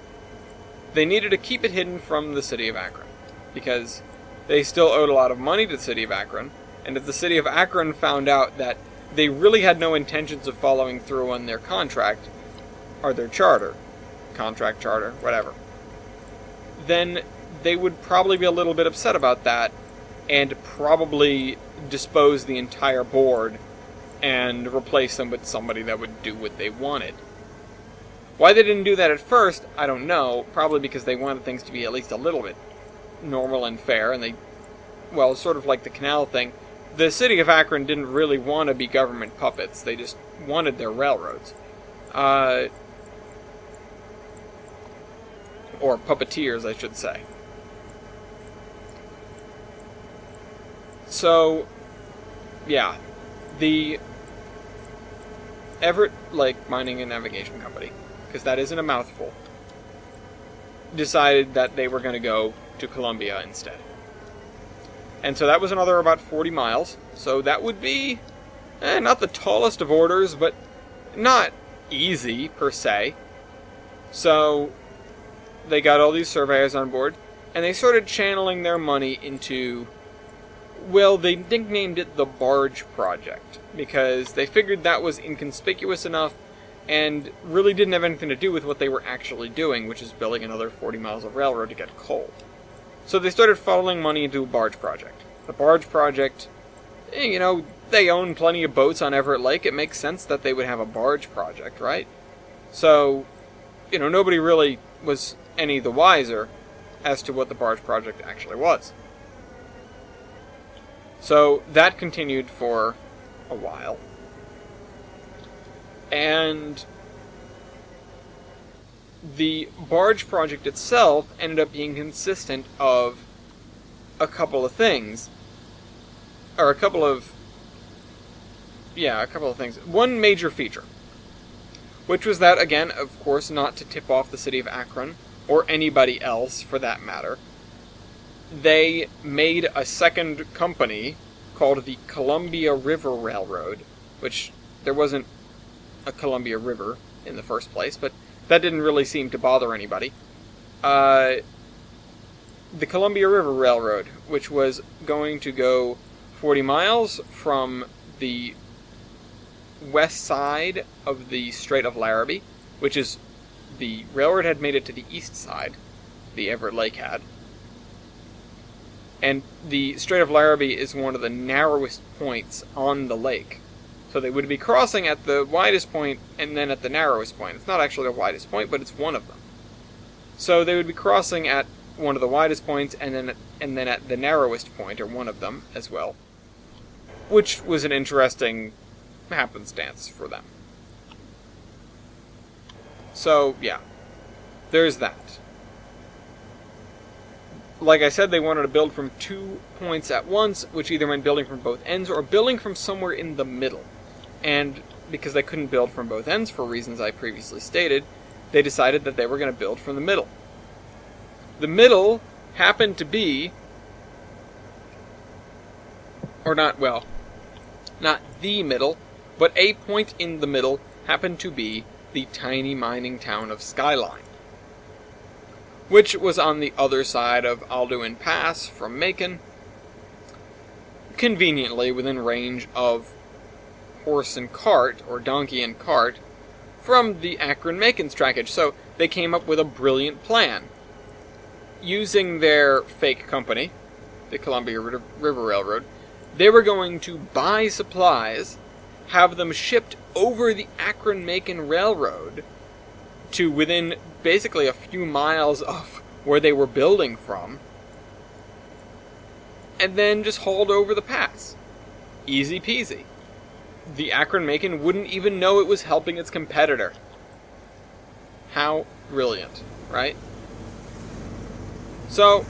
They needed to keep it hidden from the city of Akron because they still owed a lot of money to the city of Akron, and if the city of Akron found out that they really had no intentions of following through on their contract, or their charter, whatever, then they would probably be a little bit upset about that, and probably dispose the entire board and replace them with somebody that would do what they wanted. Why they didn't do that at first, I don't know, probably because they wanted things to be at least a little bit normal and fair, and they, well, sort of like the canal thing, the city of Akron didn't really want to be government puppets, they just wanted their railroads. Or puppeteers, I should say. So, yeah, the Everett Lake Mining and Navigation Company, because that isn't a mouthful, decided that they were going to go to Columbia instead. And so that was another about 40 miles, so that would be, not the tallest of orders, but not easy, per se. So, they got all these surveyors on board, and they started channeling their money into, well, they nicknamed it the Barge Project, because they figured that was inconspicuous enough and really didn't have anything to do with what they were actually doing, which is building another 40 miles of railroad to get coal. So they started funneling money into a barge project. The barge project, they own plenty of boats on Everett Lake. It makes sense that they would have a barge project, right? So, nobody really was any the wiser as to what the barge project actually was. So that continued for a while. And the barge project itself ended up being consistent of a couple of things. Or a couple of things. One major feature, which was that, again, of course, not to tip off the city of Akron, or anybody else for that matter, they made a second company called the Columbia River Railroad, which there wasn't a Columbia River in the first place, but that didn't really seem to bother anybody. The Columbia River Railroad, which was going to go 40 miles from the west side of the Strait of Larrabee, which is, the railroad had made it to the east side, the Everett Lake had. And the Strait of Larrabee is one of the narrowest points on the lake. So they would be crossing at the widest point and then at the narrowest point. It's not actually the widest point, but it's one of them. So they would be crossing at one of the widest points and then at the narrowest point, or one of them, as well. Which was an interesting happenstance for them. So, yeah. There's that. like I said, they wanted to build from 2 points at once, which either meant building from both ends or building from somewhere in the middle. And because they couldn't build from both ends for reasons I previously stated, they decided that they were going to build from the middle. The middle happened to be, or not the middle, but a point in the middle happened to be the tiny mining town of Skyline, which was on the other side of Alduin Pass from Macon, conveniently within range of horse and cart, or donkey and cart, from the Akron-Macon's trackage. So they came up with a brilliant plan. Using their fake company, the Columbia River Railroad, they were going to buy supplies, have them shipped over the Akron-Macon Railroad to within basically a few miles of where they were building from, and then just hauled over the pass. Easy peasy. The Akron-Macon wouldn't even know it was helping its competitor. How brilliant, right? So,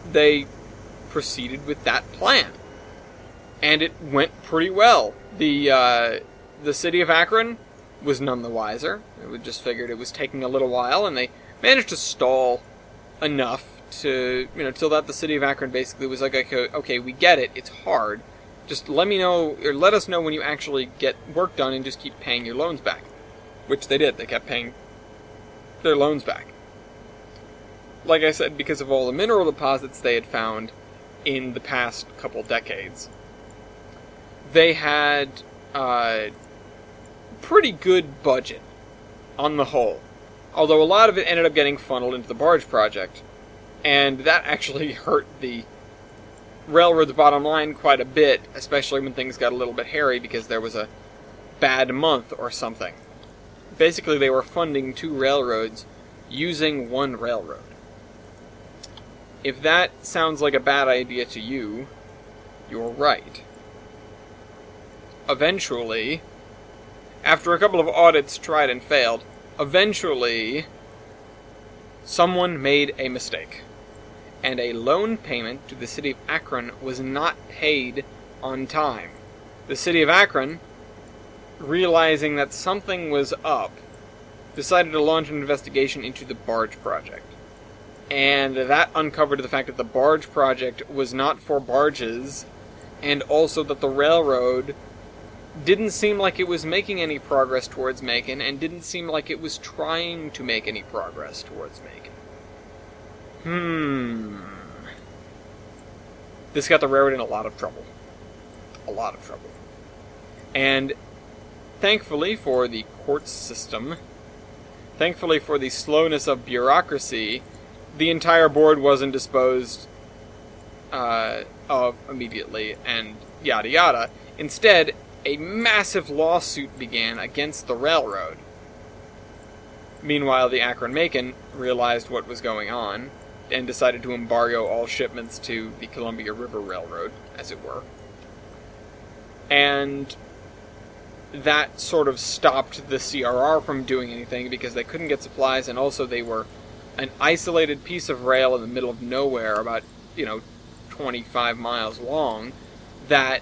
they proceeded with that plan. And it went pretty well. The city of Akron was none the wiser. It just figured it was taking a little while, and they managed to stall enough to, till that the city of Akron basically was like, okay, we get it, it's hard. Just let me know, or let us know when you actually get work done and just keep paying your loans back. Which they did. They kept paying their loans back. Like I said, because of all the mineral deposits they had found in the past couple decades, they had a pretty good budget on the whole. Although a lot of it ended up getting funneled into the barge project. And that actually hurt the railroad's bottom line quite a bit, especially when things got a little bit hairy because there was a bad month or something. Basically, they were funding 2 railroads using 1 railroad. If that sounds like a bad idea to you, you're right. Eventually, after a couple of audits tried and failed, eventually someone made a mistake. And a loan payment to the city of Akron was not paid on time. The city of Akron, realizing that something was up, decided to launch an investigation into the barge project. And that uncovered the fact that the barge project was not for barges, and also that the railroad didn't seem like it was making any progress towards Macon, and didn't seem like it was trying to make any progress towards Macon. This got the railroad in a lot of trouble. A lot of trouble. And thankfully for the court system, thankfully for the slowness of bureaucracy, the entire board wasn't disposed of immediately, and yada yada. Instead, a massive lawsuit began against the railroad. Meanwhile, the Akron-Macon realized what was going on, and decided to embargo all shipments to the Columbia River Railroad, as it were. And that sort of stopped the CRR from doing anything, because they couldn't get supplies, and also they were an isolated piece of rail in the middle of nowhere, about, 25 miles long, that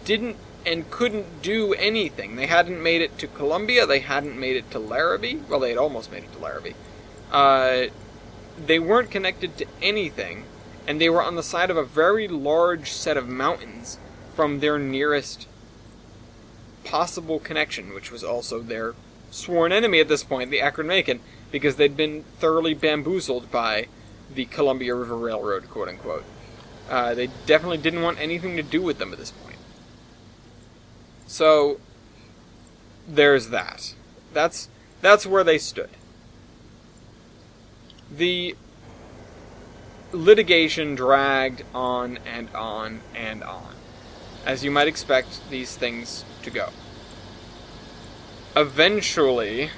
didn't and couldn't do anything. They hadn't made it to Columbia, they hadn't made it to Larrabee. Well, they had almost made it to Larrabee. They weren't connected to anything, and they were on the side of a very large set of mountains from their nearest possible connection, which was also their sworn enemy at this point, the Akron-Macon, because they'd been thoroughly bamboozled by the Columbia River Railroad, quote-unquote. They definitely didn't want anything to do with them at this point. So, there's that. That's where they stood. The litigation dragged on and on and on, as you might expect these things to go. Eventually,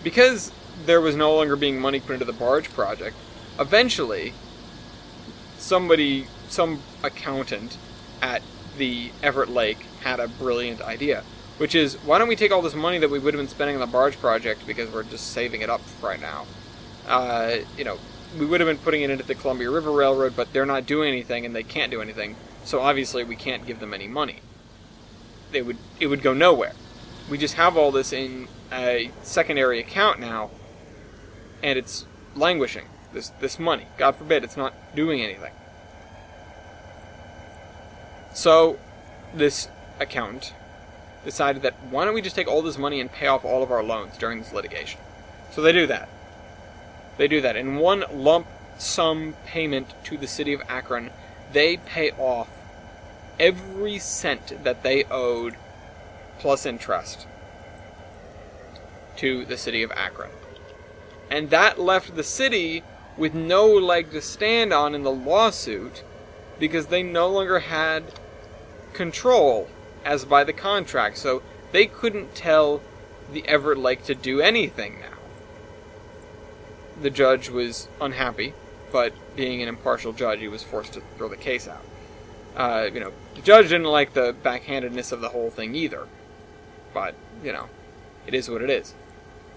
because there was no longer being money put into the barge project, eventually, some accountant at the Everett Lake had a brilliant idea, which is, why don't we take all this money that we would have been spending on the barge project, because we're just saving it up right now, We would have been putting it into the Columbia River Railroad, but they're not doing anything, and they can't do anything. So obviously, we can't give them any money. It would go nowhere. We just have all this in a secondary account now, and it's languishing. This money, God forbid, it's not doing anything. So, this accountant decided that why don't we just take all this money and pay off all of our loans during this litigation? So they do that. In one lump sum payment to the city of Akron, they pay off every cent that they owed plus interest to the city of Akron. And that left the city with no leg to stand on in the lawsuit because they no longer had control as by the contract. So they couldn't tell the Everett Lake to do anything now. The judge was unhappy, but being an impartial judge, he was forced to throw the case out. The judge didn't like the backhandedness of the whole thing either. But, it is what it is.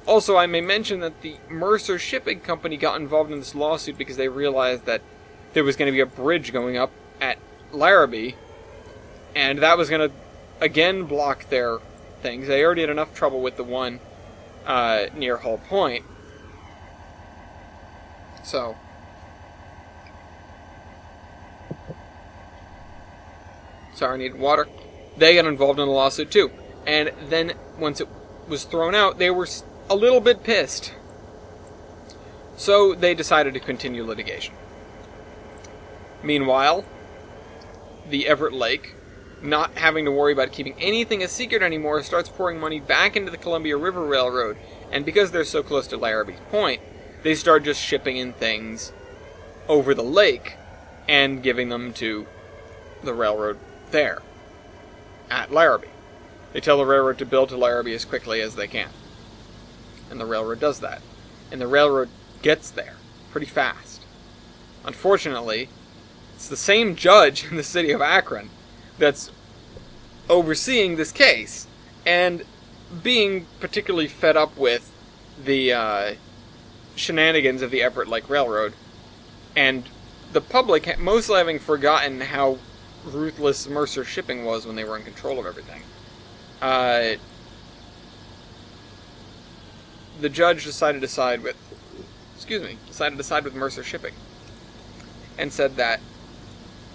Also, I may mention that the Mercer Shipping Company got involved in this lawsuit because they realized that there was going to be a bridge going up at Larrabee, and that was going to, again, block their things. They already had enough trouble with the one near Hull Point. So, sorry, I need water. They got involved in the lawsuit too. And then, once it was thrown out, they were a little bit pissed. So, they decided to continue litigation. Meanwhile, the Everett Lake, not having to worry about keeping anything a secret anymore, starts pouring money back into the Columbia River Railroad. And because they're so close to Larrabee Point, they start just shipping in things over the lake and giving them to the railroad there, at Larrabee. They tell the railroad to build to Larrabee as quickly as they can. And the railroad does that. And the railroad gets there pretty fast. Unfortunately, it's the same judge in the city of Akron that's overseeing this case, and being particularly fed up with the shenanigans of the Everett Lake Railroad, and the public mostly having forgotten how ruthless Mercer Shipping was when they were in control of everything. The judge decided to side with Mercer Shipping, and said that,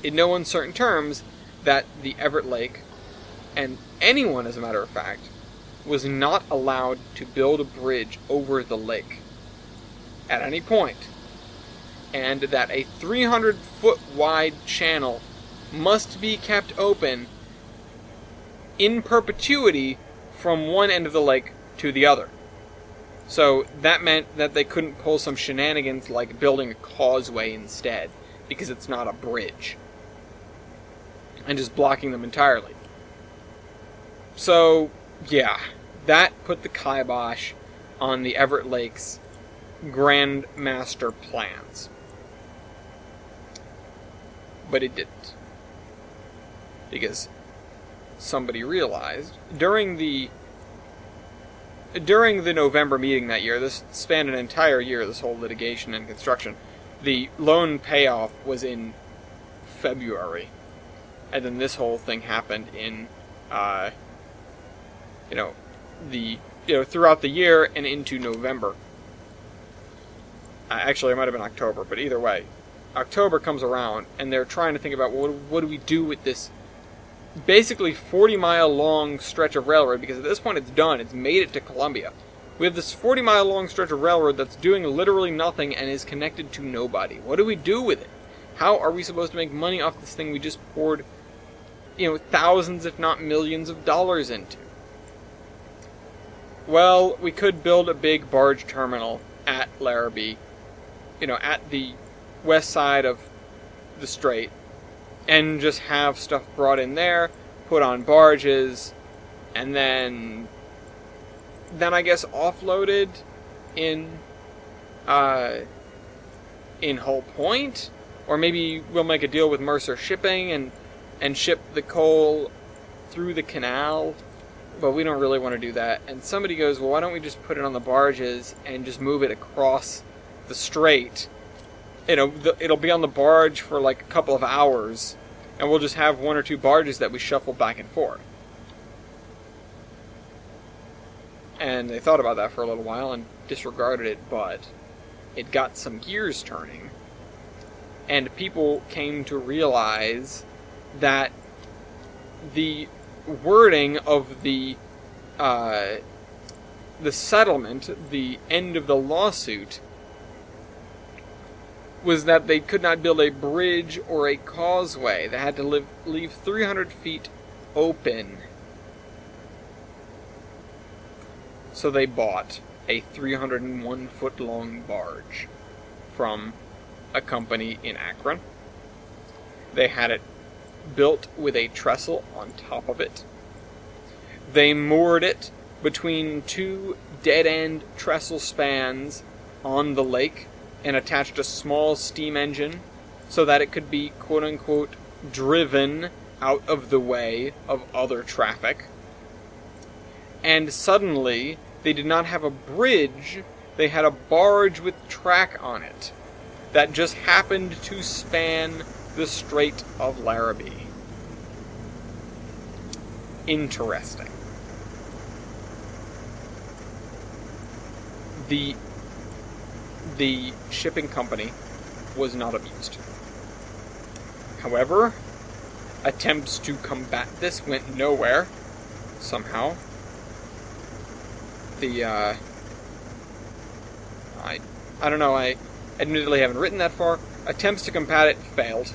in no uncertain terms, that the Everett Lake, and anyone as a matter of fact, was not allowed to build a bridge over the lake at any point, and that a 300-foot wide channel must be kept open in perpetuity from one end of the lake to the other. So that meant that they couldn't pull some shenanigans like building a causeway instead, because it's not a bridge, and just blocking them entirely. So, yeah, that put the kibosh on the Everett Lake's grand master plans. But it didn't. Because somebody realized during the November meeting that year, this spanned an entire year, this whole litigation and construction, the loan payoff was in February. And then this whole thing happened in, throughout the year and into November. Actually, it might have been October, but either way, October comes around, and they're trying to think about, well, what do we do with this basically 40-mile long stretch of railroad, because at this point it's done, it's made it to Columbia. We have this 40-mile long stretch of railroad that's doing literally nothing and is connected to nobody. What do we do with it? How are we supposed to make money off this thing we just poured, thousands if not millions of dollars into? Well, we could build a big barge terminal at Larrabee, at the west side of the strait, and just have stuff brought in there, put on barges, and then I guess offloaded in Hull Point, or maybe we'll make a deal with Mercer Shipping and ship the coal through the canal, but we don't really want to do that. And somebody goes, well, why don't we just put it on the barges and just move it across the strait, it'll be on the barge for like a couple of hours, and we'll just have one or two barges that we shuffle back and forth. And they thought about that for a little while and disregarded it, but it got some gears turning, and people came to realize that the wording of the settlement, the end of the lawsuit, was that they could not build a bridge or a causeway. They had to leave 300 feet open. So they bought a 301-foot-long barge from a company in Akron. They had it built with a trestle on top of it. They moored it between two dead-end trestle spans on the lake and attached a small steam engine so that it could be quote-unquote driven out of the way of other traffic. And suddenly, they did not have a bridge, they had a barge with track on it that just happened to span the Strait of Larrabee. Interesting. The shipping company was not amused. However, attempts to combat this went nowhere, somehow. I don't know, I admittedly haven't written that far. Attempts to combat it failed.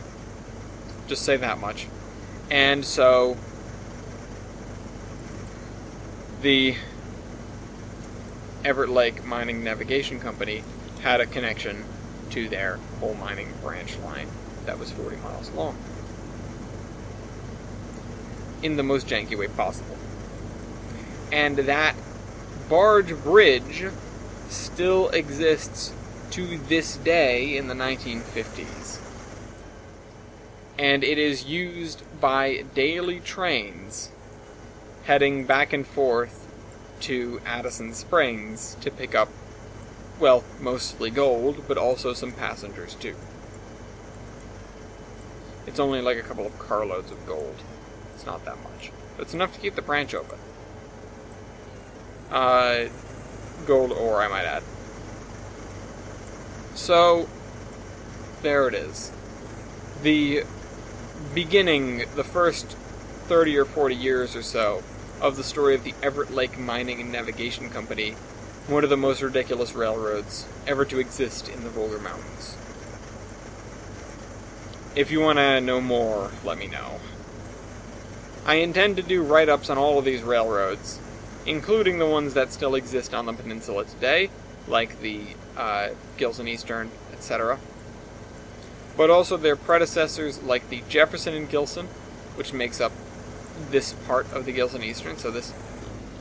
Just say that much. And so, the Everett Lake Mining Navigation Company had a connection to their coal mining branch line that was 40 miles long. In the most janky way possible. And that barge bridge still exists to this day in the 1950s. And it is used by daily trains heading back and forth to Addison Springs to pick up, well, mostly gold, but also some passengers too. It's only like a couple of carloads of gold. It's not that much. But it's enough to keep the branch open. Gold ore, I might add. So, there it is. The beginning, the first 30 or 40 years or so, of the story of the Everett Lake Mining and Navigation Company, one of the most ridiculous railroads ever to exist in the Volga Mountains. If you want to know more, let me know. I intend to do write-ups on all of these railroads, including the ones that still exist on the peninsula today, like the Gilson Eastern, etc. But also their predecessors, like the Jefferson and Gilson, which makes up this part of the Gilson Eastern. So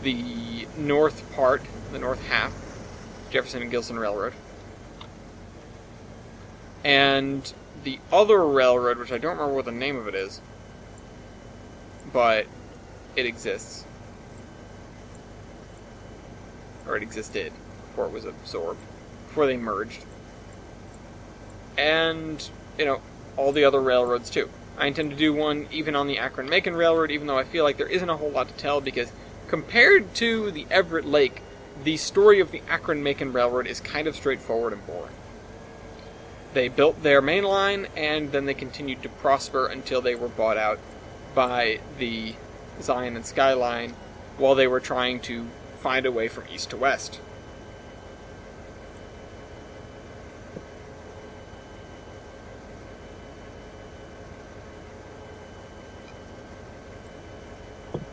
the north part, the north half, Jefferson and Gilson Railroad. And the other railroad, which I don't remember what the name of it is, but it exists. Or it existed before it was absorbed, before they merged. And, all the other railroads too. I intend to do one even on the Akron-Macon Railroad, even though I feel like there isn't a whole lot to tell, because compared to the Everett Lake, the story of the Akron-Macon Railroad is kind of straightforward and boring. They built their main line, and then they continued to prosper until they were bought out by the Zion and Skyline, while they were trying to find a way from east to west.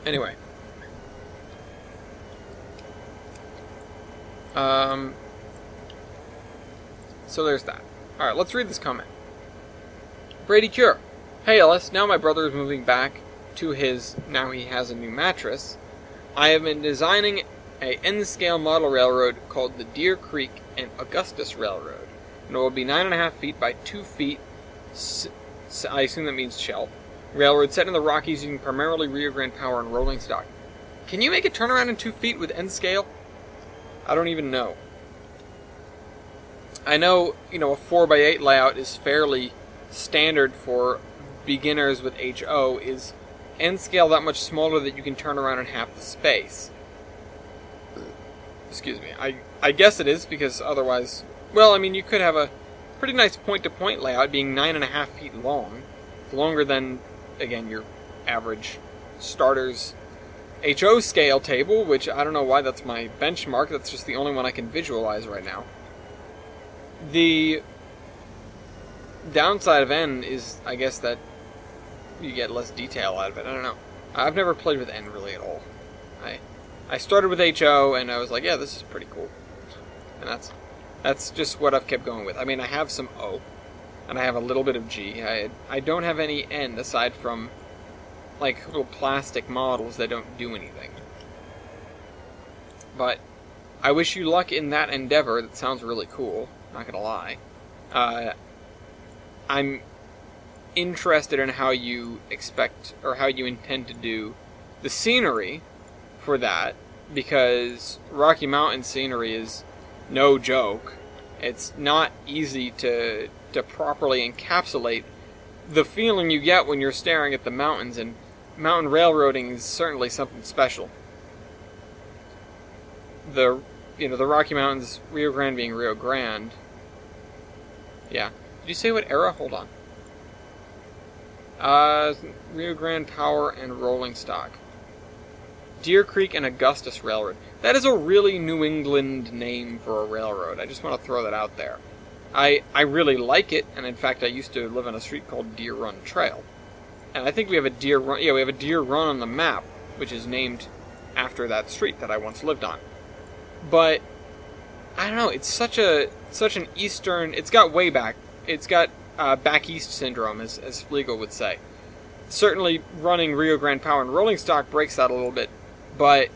Anyway. So there's that. Alright, let's read this comment. Brady Cure. Hey Ellis, now my brother is moving back to now he has a new mattress. I have been designing a N-scale model railroad called the Deer Creek and Augustus Railroad. And it will be 9.5 feet by 2 feet, I assume that means shelf. Railroad set in the Rockies using primarily Rio Grande power and rolling stock. Can you make it turn around in 2 feet with N-scale? I don't even know. I know, a 4x8 layout is fairly standard for beginners with HO, is N scale that much smaller that you can turn around in half the space. Excuse me. I guess it is, because otherwise, you could have a pretty nice point-to-point layout being 9.5 feet long. Longer than, again, your average starter's HO scale table, which I don't know why that's my benchmark. That's just the only one I can visualize right now. The downside of N is, I guess, that you get less detail out of it. I don't know. I've never played with N really at all. I started with HO, and I was like, yeah, this is pretty cool. And that's just what I've kept going with. I have some O, and I have a little bit of G. I don't have any N aside from, like, little plastic models that don't do anything. But I wish you luck in that endeavor. That sounds really cool, not gonna lie. I'm interested in how you expect, or how you intend to do the scenery for that, because Rocky Mountain scenery is no joke. It's not easy to properly encapsulate the feeling you get when you're staring at the mountains, and mountain railroading is certainly something special. The Rocky Mountains, Rio Grande being Rio Grande. Yeah. Did you say what era? Hold on. Rio Grande Power and Rolling Stock. Deer Creek and Augustus Railroad. That is a really New England name for a railroad. I just want to throw that out there. I really like it, and in fact I used to live on a street called Deer Run Trail. And I think we have a Deer Run, we have a Deer Run on the map, which is named after that street that I once lived on. But I don't know, it's such an eastern, it's got way back. It's got back east syndrome, as Flegel would say. Certainly running Rio Grande Power and Rolling Stock breaks that a little bit, but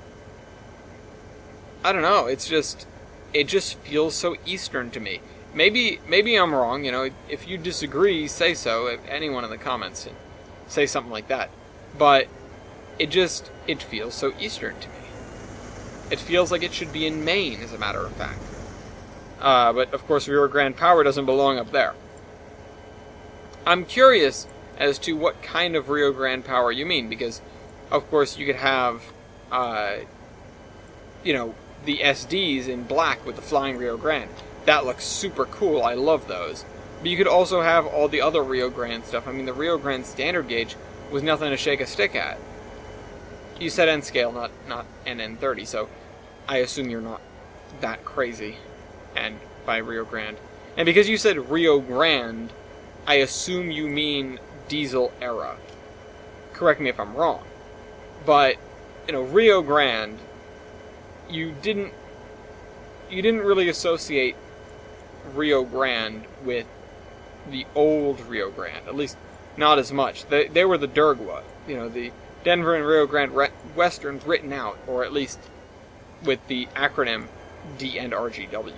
I don't know, it just feels so eastern to me. Maybe I'm wrong, if you disagree, say so, if anyone in the comments, and say something like that. But it feels so eastern to me. It feels like it should be in Maine, as a matter of fact. But of course Rio Grande Power doesn't belong up there. I'm curious as to what kind of Rio Grande Power you mean, because of course you could have, the SDs in black with the flying Rio Grande. That looks super cool, I love those. But you could also have all the other Rio Grande stuff. The Rio Grande standard gauge was nothing to shake a stick at. You said N scale, not NN30, so I assume you're not that crazy and by Rio Grande. And because you said Rio Grande, I assume you mean diesel era. Correct me if I'm wrong. But, Rio Grande, you didn't really associate Rio Grande with the old Rio Grande, at least not as much. They were the Dergwa, the Denver and Rio Grande Westerns written out, or at least with the acronym DNRGW.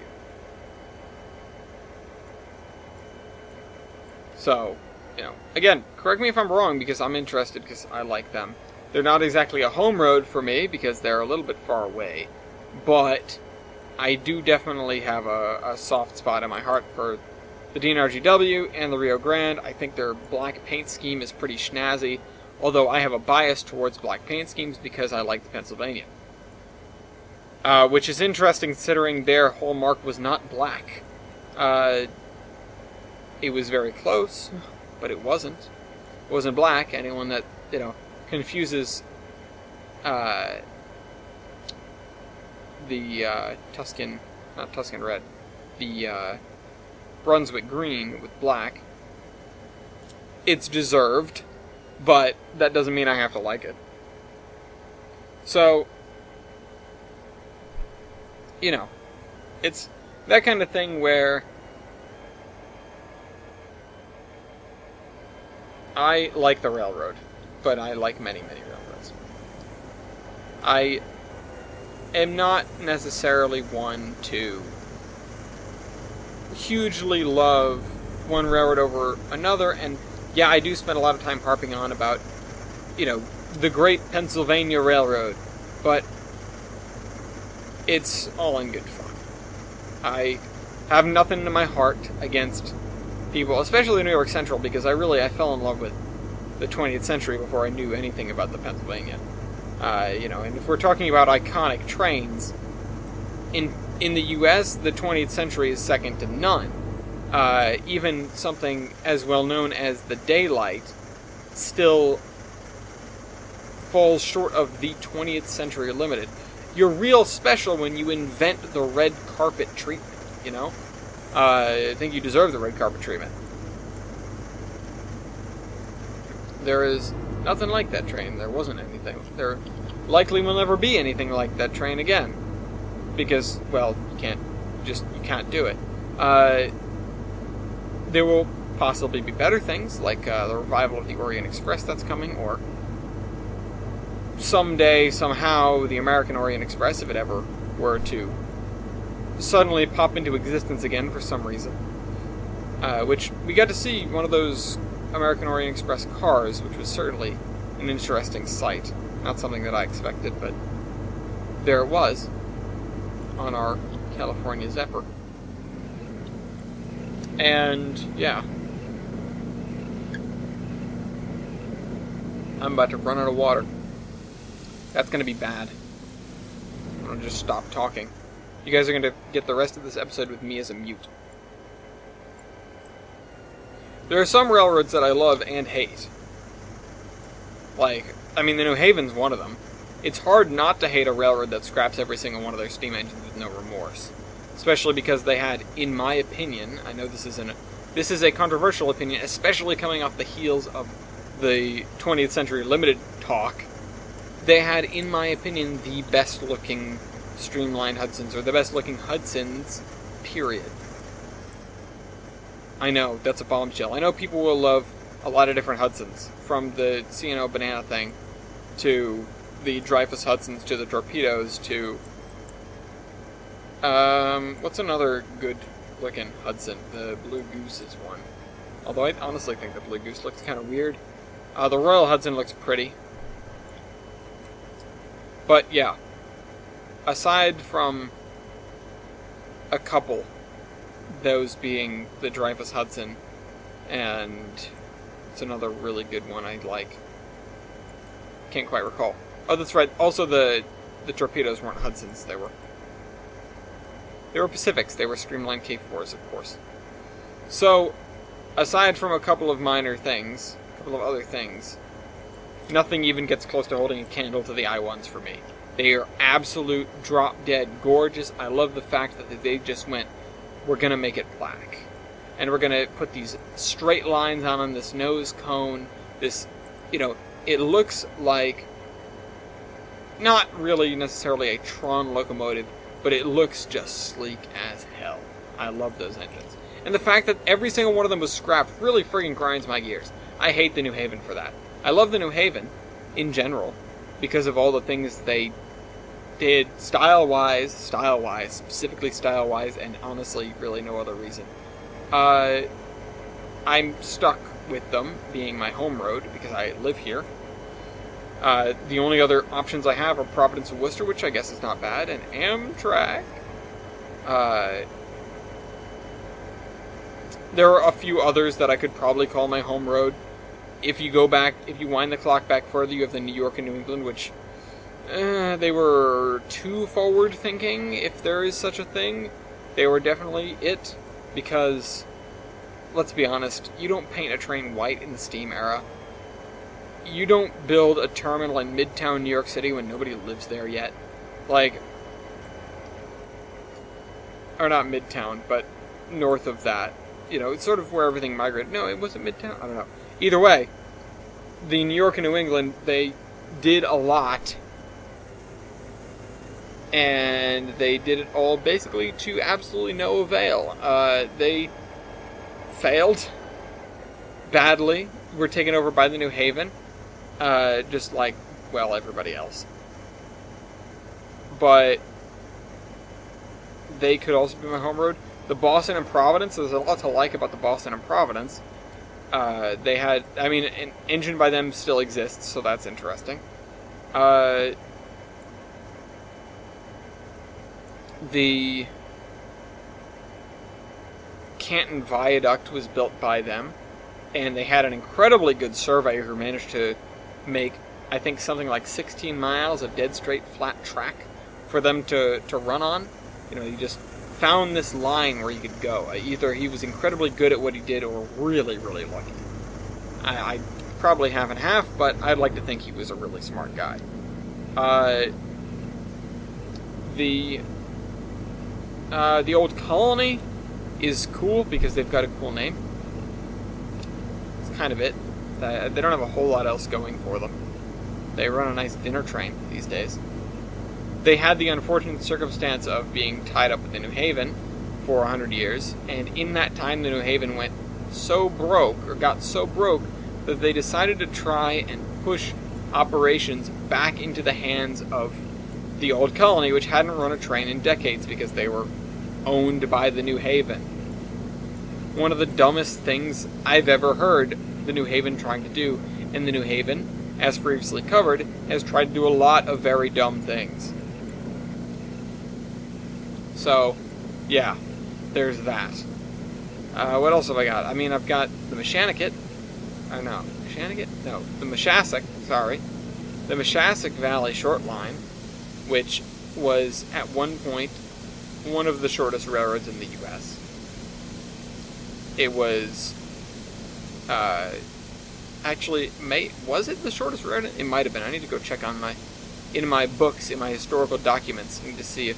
So, again, correct me if I'm wrong, because I'm interested, because I like them. They're not exactly a home road for me, because they're a little bit far away, but I do definitely have a soft spot in my heart for the DNRGW and the Rio Grande. I think their black paint scheme is pretty snazzy, although I have a bias towards black paint schemes because I like the Pennsylvania. Which is interesting considering their hallmark was not black. It was very close, but it wasn't. It wasn't black. Anyone that, confuses the not Tuscan red, the Brunswick green with black, it's deserved, but that doesn't mean I have to like it. So, it's that kind of thing where I like the railroad, but I like many, many railroads. I am not necessarily one to hugely love one railroad over another, and yeah, I do spend a lot of time harping on about, the Great Pennsylvania Railroad, but it's all in good fun. I have nothing in my heart against people, especially New York Central, because I fell in love with the 20th century before I knew anything about the Pennsylvania. And if we're talking about iconic trains, in the U.S., the 20th century is second to none. Even something as well known as the Daylight still falls short of the 20th Century Limited. You're real special when you invent the red carpet treatment, I think you deserve the red carpet treatment. There is nothing like that train. There wasn't anything. There likely will never be anything like that train again. Because, well, you can't do it. There will possibly be better things, like the revival of the Orient Express that's coming, or someday, somehow, the American Orient Express, if it ever were to suddenly pop into existence again for some reason. Which, we got to see one of those American Orient Express cars, which was certainly an interesting sight. Not something that I expected, but there it was on our California Zephyr. And, yeah. I'm about to run out of water. That's going to be bad. I'm going to just stop talking. You guys are going to get the rest of this episode with me as a mute. There are some railroads that I love and hate. The New Haven's one of them. It's hard not to hate a railroad that scraps every single one of their steam engines with no remorse. Especially because they had, in my opinion, I know this is a controversial opinion, especially coming off the heels of the 20th Century Limited talk, they had, in my opinion, the best looking streamlined Hudsons, or the best looking Hudsons, period. I know, that's a bombshell. I know people will love a lot of different Hudsons, from the C&O banana thing, to the Dreyfuss Hudsons, to the torpedoes, to what's another good looking Hudson? The Blue Goose is one. Although I honestly think the Blue Goose looks kind of weird. The Royal Hudson looks pretty. But yeah, aside from a couple, those being the Dreyfuss Hudson, and it's another really good one I like. Can't quite recall. Oh, that's right. Also, the torpedoes weren't Hudsons. They were Pacifics. They were streamlined K4s, of course. So, aside from a couple of other things, nothing even gets close to holding a candle to the I-1s for me. They are absolute drop-dead gorgeous. I love the fact that they just went, we're going to make it black. And we're going to put these straight lines on them, this nose cone, this, it looks like, not really necessarily a Tron locomotive, but it looks just sleek as hell. I love those engines. And the fact that every single one of them was scrapped really friggin' grinds my gears. I hate the New Haven for that. I love the New Haven, in general, because of all the things they did style-wise, specifically style-wise, and honestly, really no other reason. I'm stuck with them being my home road, because I live here. The only other options I have are Providence and Worcester, which I guess is not bad, and Amtrak. There are a few others that I could probably call my home road. If you wind the clock back further, you have the New York and New England, which they were too forward-thinking, if there is such a thing. They were definitely it, because, let's be honest, you don't paint a train white in the steam era. You don't build a terminal in Midtown New York City when nobody lives there yet. Or not Midtown, but north of that. It's sort of where everything migrated. No, it wasn't Midtown? I don't know. Either way, the New York and New England, they did a lot. And they did it all basically to absolutely no avail. They failed badly. Were taken over by the New Haven. Just like, well, everybody else. But they could also be my home road. The Boston and Providence, there's a lot to like about the Boston and Providence. They had, an engine by them still exists, so that's interesting. Canton Viaduct was built by them, and they had an incredibly good surveyor who managed to make, I think, something like 16 miles of dead straight flat track for them to run on. You know, he just found this line where he could go. Either he was incredibly good at what he did or really, really lucky. I probably half and half, but I'd like to think he was a really smart guy. The Old Colony is cool because they've got a cool name. It's kind of it. They don't have a whole lot else going for them. They run a nice dinner train these days. They had the unfortunate circumstance of being tied up with the New Haven for 100 years, and in that time the New Haven went so broke, or got so broke, that they decided to try and push operations back into the hands of the Old Colony, which hadn't run a train in decades because they were owned by the New Haven. One of the dumbest things I've ever heard the New Haven trying to do, and the New Haven, as previously covered, has tried to do a lot of very dumb things. So, yeah, there's that. What else have I got? I mean, I've got the Meshanicut. The Meshassack, sorry. The Meshassack Valley Short Line, which was, at one point, one of the shortest railroads in the U.S. It was, was it the shortest railroad? It might have been. I need to go check on in my books, in my historical documents, to see if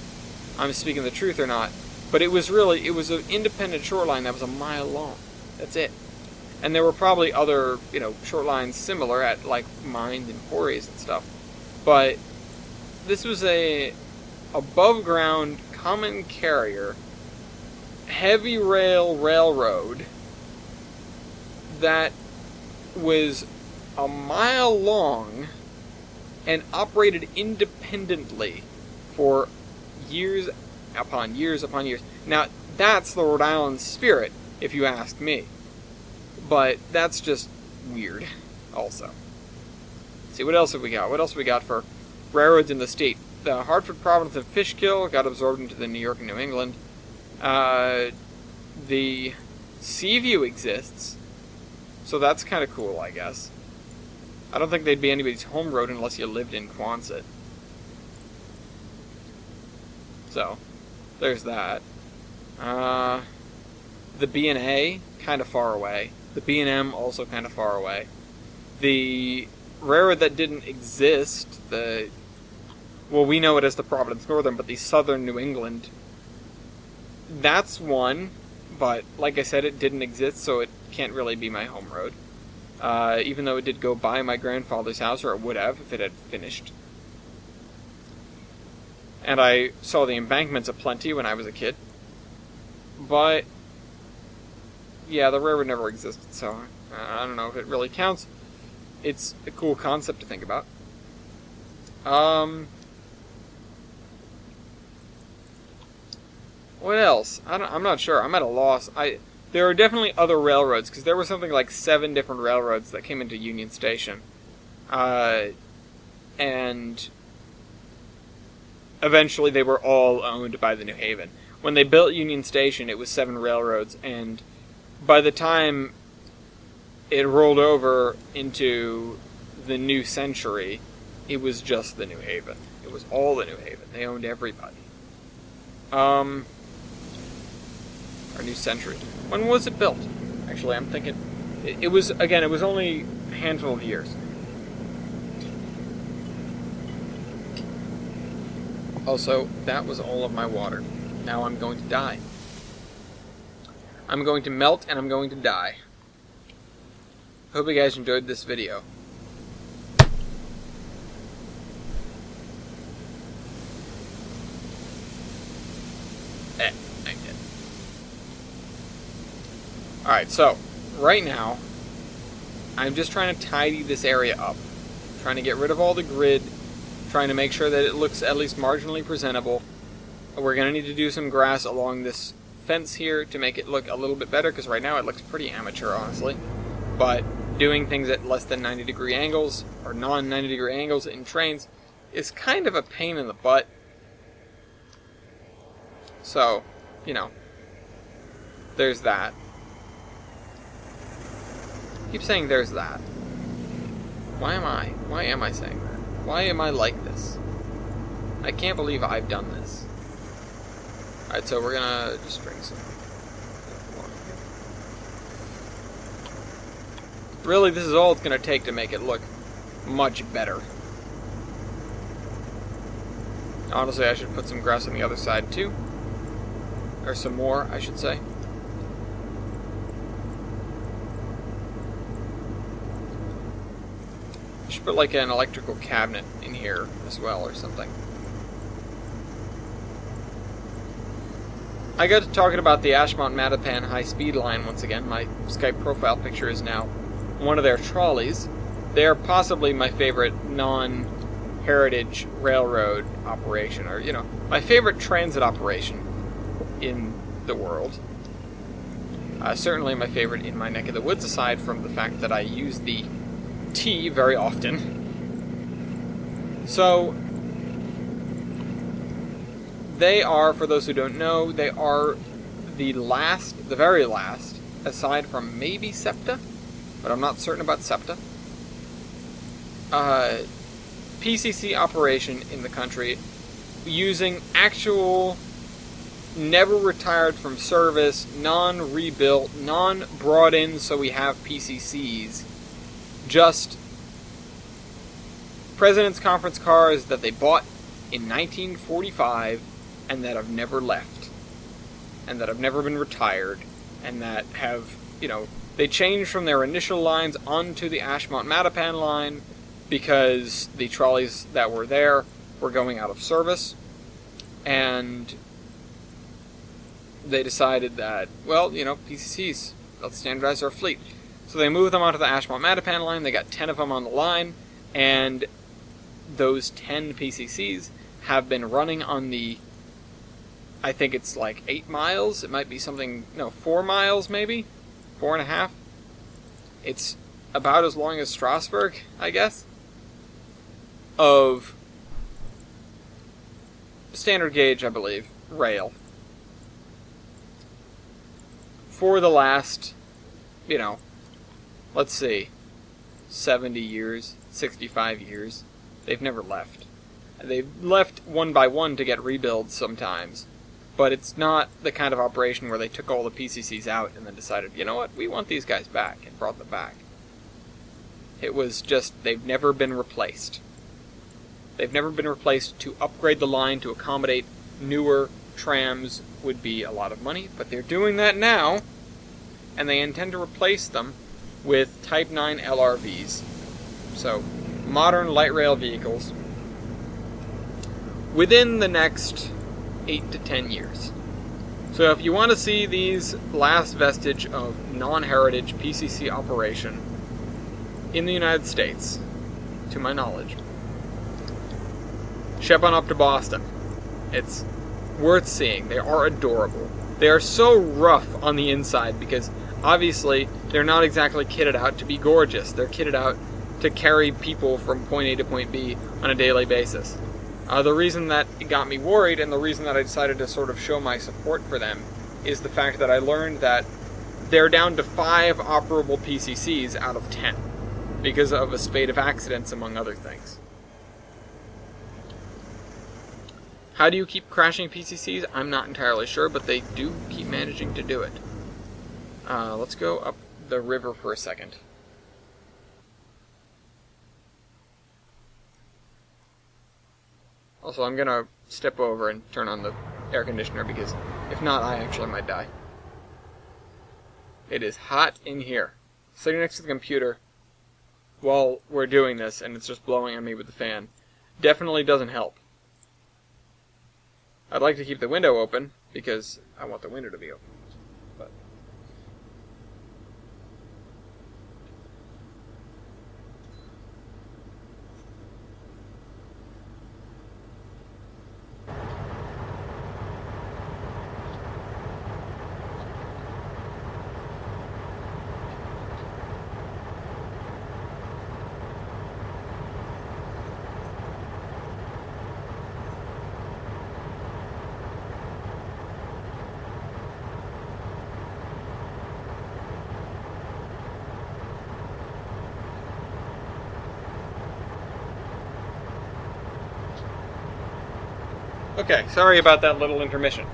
I'm speaking the truth or not. But it was an independent short line that was a mile long. That's it. And there were probably other, short lines similar at, like, mines and quarries and stuff. But this was a above-ground common carrier heavy rail railroad that was a mile long and operated independently for years upon years upon years. Now, that's the Rhode Island spirit, if you ask me. But that's just weird, also. Let's see, what else have we got? What else have we got for railroads in the state? The Hartford Providence and Fishkill got absorbed into the New York and New England. The Seaview exists, so that's kind of cool, I guess. I don't think they'd be anybody's home road unless you lived in Quonset. So, there's that. The B&A, kind of far away. The B&M, also kind of far away. The railroad that didn't exist, we know it as the Providence Northern, but the Southern New England, that's one, but like I said, it didn't exist, so it can't really be my home road. Even though it did go by my grandfather's house, or it would have if it had finished. And I saw the embankments aplenty when I was a kid. But yeah, the railroad never existed, so I don't know if it really counts. It's a cool concept to think about. What else? I'm not sure. I'm at a loss. There are definitely other railroads, because there were something like 7 different railroads that came into Union Station. And eventually they were all owned by the New Haven. When they built Union Station, it was 7 railroads, and by the time it rolled over into the new century, it was just the New Haven. It was all the New Haven. They owned everybody. Our new century. When was it built? Actually, I'm thinking... It was only a handful of years. Also, that was all of my water. Now I'm going to die. I'm going to melt and I'm going to die. Hope you guys enjoyed this video. I did. Alright, so, right now, I'm just trying to tidy this area up. Trying to get rid of all the grid, trying to make sure that it looks at least marginally presentable. We're going to need to do some grass along this fence here to make it look a little bit better, because right now it looks pretty amateur, honestly. But doing things at less than 90-degree angles, or non-90-degree angles in trains, is kind of a pain in the butt. So, there's that. I keep saying there's that. Why am I saying that? Why am I like this? I can't believe I've done this. Alright, so we're gonna just drink some. Really, this is all it's gonna take to make it look much better. Honestly, I should put some grass on the other side too. Or some more, I should say. I should put like an electrical cabinet in here as well or something. I got to talking about the Ashmont-Mattapan high-speed line once again. My Skype profile picture is now one of their trolleys. They are possibly my favorite non-heritage railroad operation, or, my favorite transit operation in the world. Certainly my favorite in my neck of the woods, aside from the fact that I use the T very often. So, they are, for those who don't know, they are the very last, aside from maybe SEPTA, but I'm not certain about SEPTA, PCC operation in the country using actual, never retired from service, non-rebuilt, non-brought in so we have PCCs, just President's Conference cars that they bought in 1945 and that have never left, and that have never been retired, and that have, they changed from their initial lines onto the Ashmont-Mattapan line because the trolleys that were there were going out of service, and they decided that, PCCs, let's standardize our fleet. So they moved them onto the Ashmont-Mattapan line. They got 10 of them on the line, and those 10 PCCs have been running on the, I think it's like 8 miles. It might be 4 miles maybe? 4.5? It's about as long as Strasbourg, I guess, of standard gauge, I believe, rail. For the last, let's see, 70 years, 65 years, they've never left. They've left one by one to get rebuilds sometimes, but it's not the kind of operation where they took all the PCCs out and then decided, you know what, we want these guys back, and brought them back. It was just, they've never been replaced. They've never been replaced. To upgrade the line to accommodate newer trams would be a lot of money, but they're doing that now, and they intend to replace them with Type 9 LRVs. So, modern light rail vehicles within the next 8 to 10 years. So if you want to see these last vestige of non-heritage PCC operation in the United States, to my knowledge, ship on up to Boston. It's worth seeing. They are adorable. They are so rough on the inside because obviously they're not exactly kitted out to be gorgeous. They're kitted out to carry people from point A to point B on a daily basis. The reason that it got me worried, and the reason that I decided to sort of show my support for them, is the fact that I learned that they're down to 5 operable PCCs out of 10 because of a spate of accidents, among other things. How do you keep crashing PCCs? I'm not entirely sure, but they do keep managing to do it. Let's go up the river for a second. Also, I'm gonna step over and turn on the air conditioner because if not, I actually might die. It is hot in here. Sitting next to the computer while we're doing this and it's just blowing on me with the fan definitely doesn't help. I'd like to keep the window open because I want the window to be open. But Okay, sorry about that little intermission.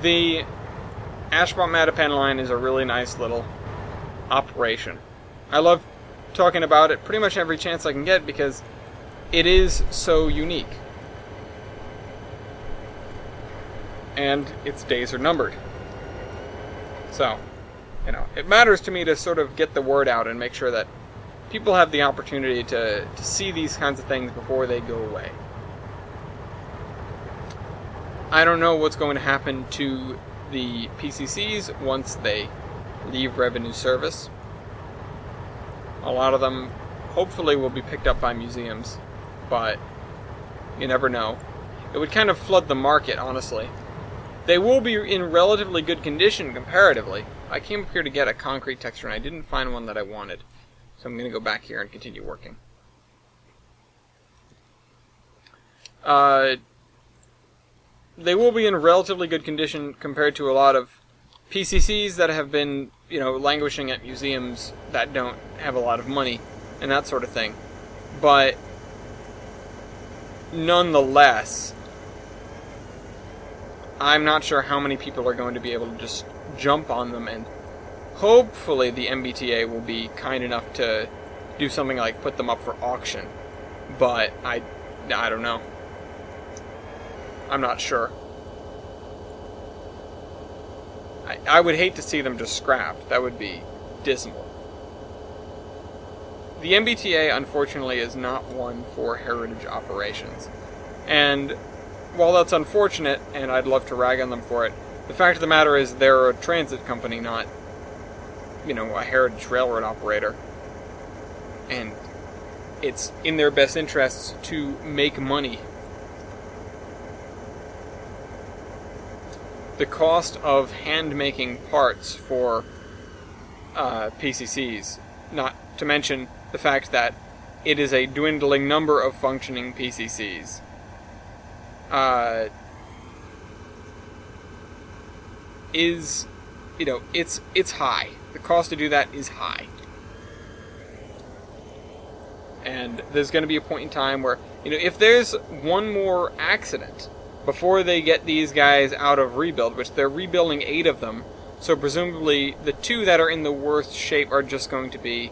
The Ashmont Mattapan line is a really nice little operation. I love talking about it pretty much every chance I can get because it is so unique. And its days are numbered. So, it matters to me to sort of get the word out and make sure that people have the opportunity to see these kinds of things before they go away. I don't know what's going to happen to the PCCs once they leave revenue service. A lot of them hopefully will be picked up by museums, but you never know. It would kind of flood the market, honestly. They will be in relatively good condition comparatively. I came up here to get a concrete texture and I didn't find one that I wanted. So I'm going to go back here and continue working. They will be in relatively good condition compared to a lot of PCCs that have been, languishing at museums that don't have a lot of money and that sort of thing. But nonetheless, I'm not sure how many people are going to be able to just jump on them, and hopefully the MBTA will be kind enough to do something like put them up for auction. But I don't know. I'm not sure. I would hate to see them just scrapped. That would be dismal. The MBTA, unfortunately, is not one for heritage operations. And while that's unfortunate, and I'd love to rag on them for it, the fact of the matter is they're a transit company, not, a heritage railroad operator. And it's in their best interests to make money. The cost of hand-making parts for PCCs, not to mention the fact that it is a dwindling number of functioning PCCs, is, it's high. The cost to do that is high. And there's going to be a point in time where, if there's one more accident before they get these guys out of rebuild, which they're rebuilding 8 of them, so presumably the 2 that are in the worst shape are just going to be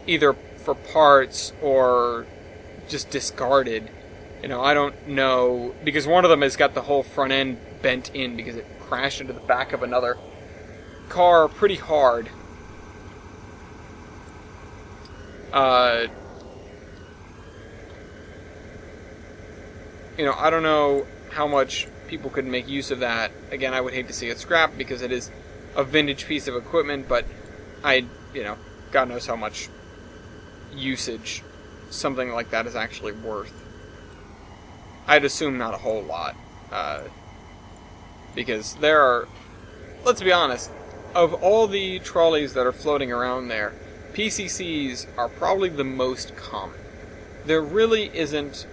either for parts or just discarded. I don't know, because one of them has got the whole front end bent in because it crashed into the back of another car pretty hard. I don't know how much people could make use of that. Again, I would hate to see it scrapped because it is a vintage piece of equipment, but God knows how much usage something like that is actually worth. I'd assume not a whole lot. Because there are, let's be honest, of all the trolleys that are floating around there, PCCs are probably the most common. There really isn't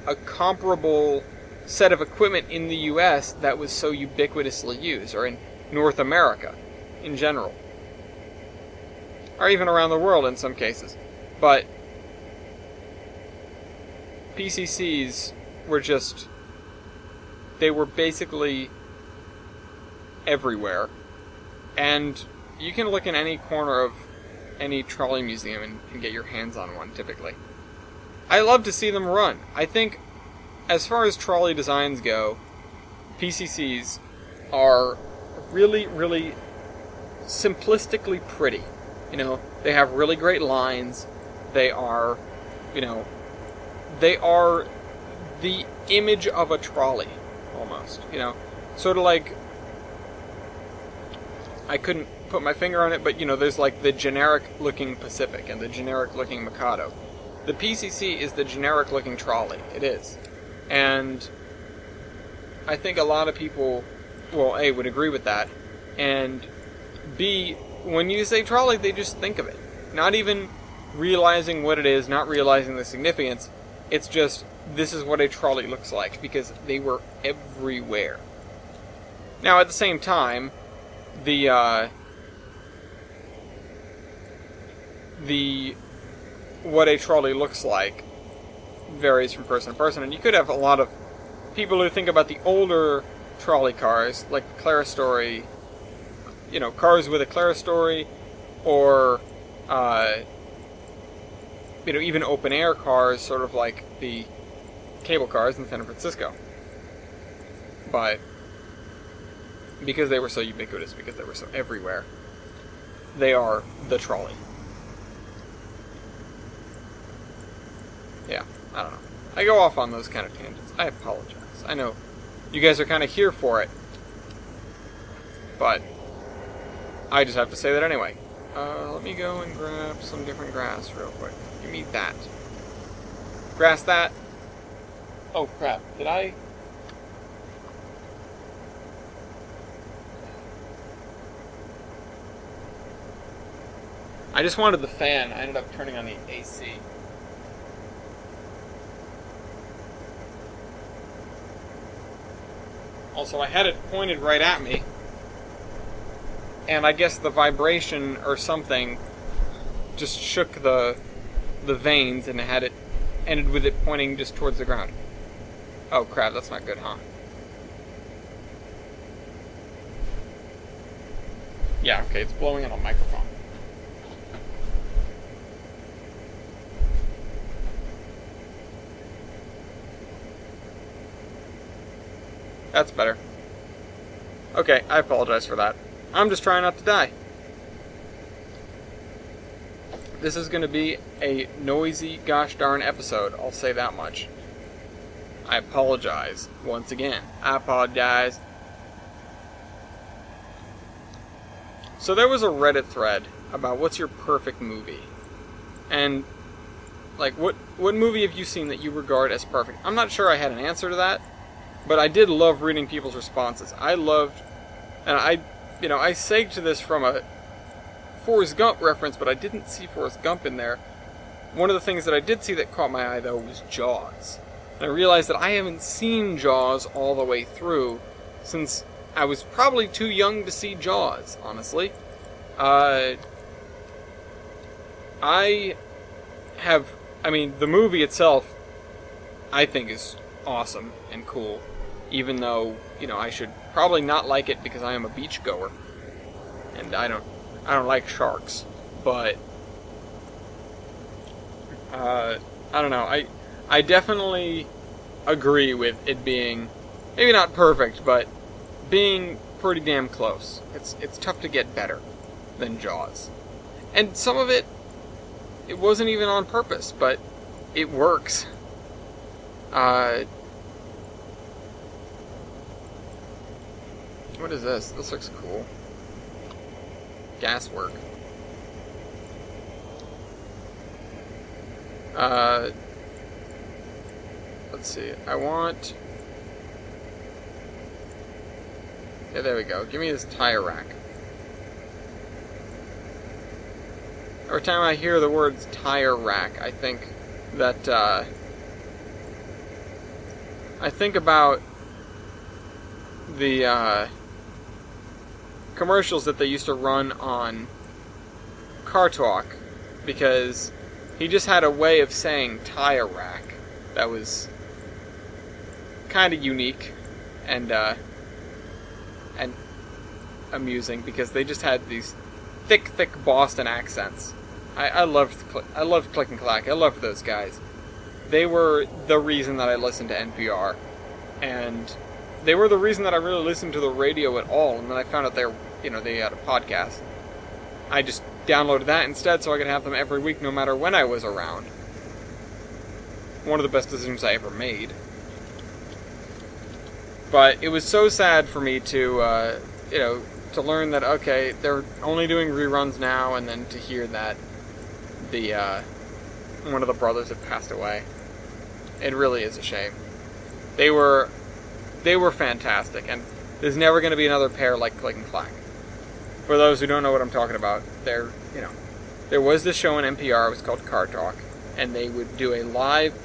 a comparable set of equipment in the US that was so ubiquitously used, or in North America in general, or even around the world in some cases. But PCCs were they were basically everywhere, and you can look in any corner of any trolley museum and get your hands on one, typically. I love to see them run. I think, as far as trolley designs go, PCCs are really, really simplistically pretty. They have really great lines. They are, they are the image of a trolley, almost. Sort of like, I couldn't put my finger on it, but, there's like the generic-looking Pacific and the generic-looking Mikado. The PCC is the generic-looking trolley. It is. And I think a lot of people, well, A, would agree with that, and B, when you say trolley, they just think of it. Not even realizing what it is, not realizing the significance. It's just, this is what a trolley looks like, because they were everywhere. Now, at the same time, what a trolley looks like varies from person to person, and you could have a lot of people who think about the older trolley cars, like the Clerestory, cars with a Clerestory, or, even open-air cars, sort of like the cable cars in San Francisco. But because they were so ubiquitous, because they were so everywhere, they are the trolley. Yeah, I don't know. I go off on those kind of tangents. I apologize. I know you guys are kind of here for it, but I just have to say that anyway. Let me go and grab some different grass real quick. Give me that. Grass that. Oh crap, did I? I just wanted the fan. I ended up turning on the AC. Also, I had it pointed right at me, and I guess the vibration or something just shook the vanes, and it ended with it pointing just towards the ground. Oh crap, that's not good, huh? Yeah, okay, it's blowing on a microphone. That's better. Okay, I apologize for that. I'm just trying not to die. This is going to be a noisy gosh darn episode, I'll say that much. I apologize once again. I apologize. So there was a Reddit thread about what's your perfect movie. And, like, what movie have you seen that you regard as perfect? I'm not sure I had an answer to that. But I did love reading people's responses. I loved, and I segged to this from a Forrest Gump reference, but I didn't see Forrest Gump in there. One of the things that I did see that caught my eye, though, was Jaws. And I realized that I haven't seen Jaws all the way through, since I was probably too young to see Jaws, honestly. The movie itself, I think, is awesome and cool. Even though, I should probably not like it because I am a beach goer. And I don't like sharks. But, I don't know. I definitely agree with it being, maybe not perfect, but being pretty damn close. It's tough to get better than Jaws. And some of it wasn't even on purpose, but it works. What is this? This looks cool. Gas work. Let's see. I want... Yeah, there we go. Give me this tire rack. Every time I hear the words tire rack, I think that, I think about the, commercials that they used to run on Car Talk, because he just had a way of saying tire rack that was kind of unique and amusing, because they just had these thick Boston accents. I loved Click and Clack. I loved those guys. They were the reason that I listened to NPR, and they were the reason that I really listened to the radio at all. And then I found out they had a podcast. I just downloaded that instead so I could have them every week no matter when I was around. One of the best decisions I ever made. But it was so sad for me to, to learn that, okay, they're only doing reruns now, and then to hear that one of the brothers had passed away. It really is a shame. They were fantastic, and there's never going to be another pair like Click and Clack. For those who don't know what I'm talking about, there was this show on NPR, it was called Car Talk, and they would do it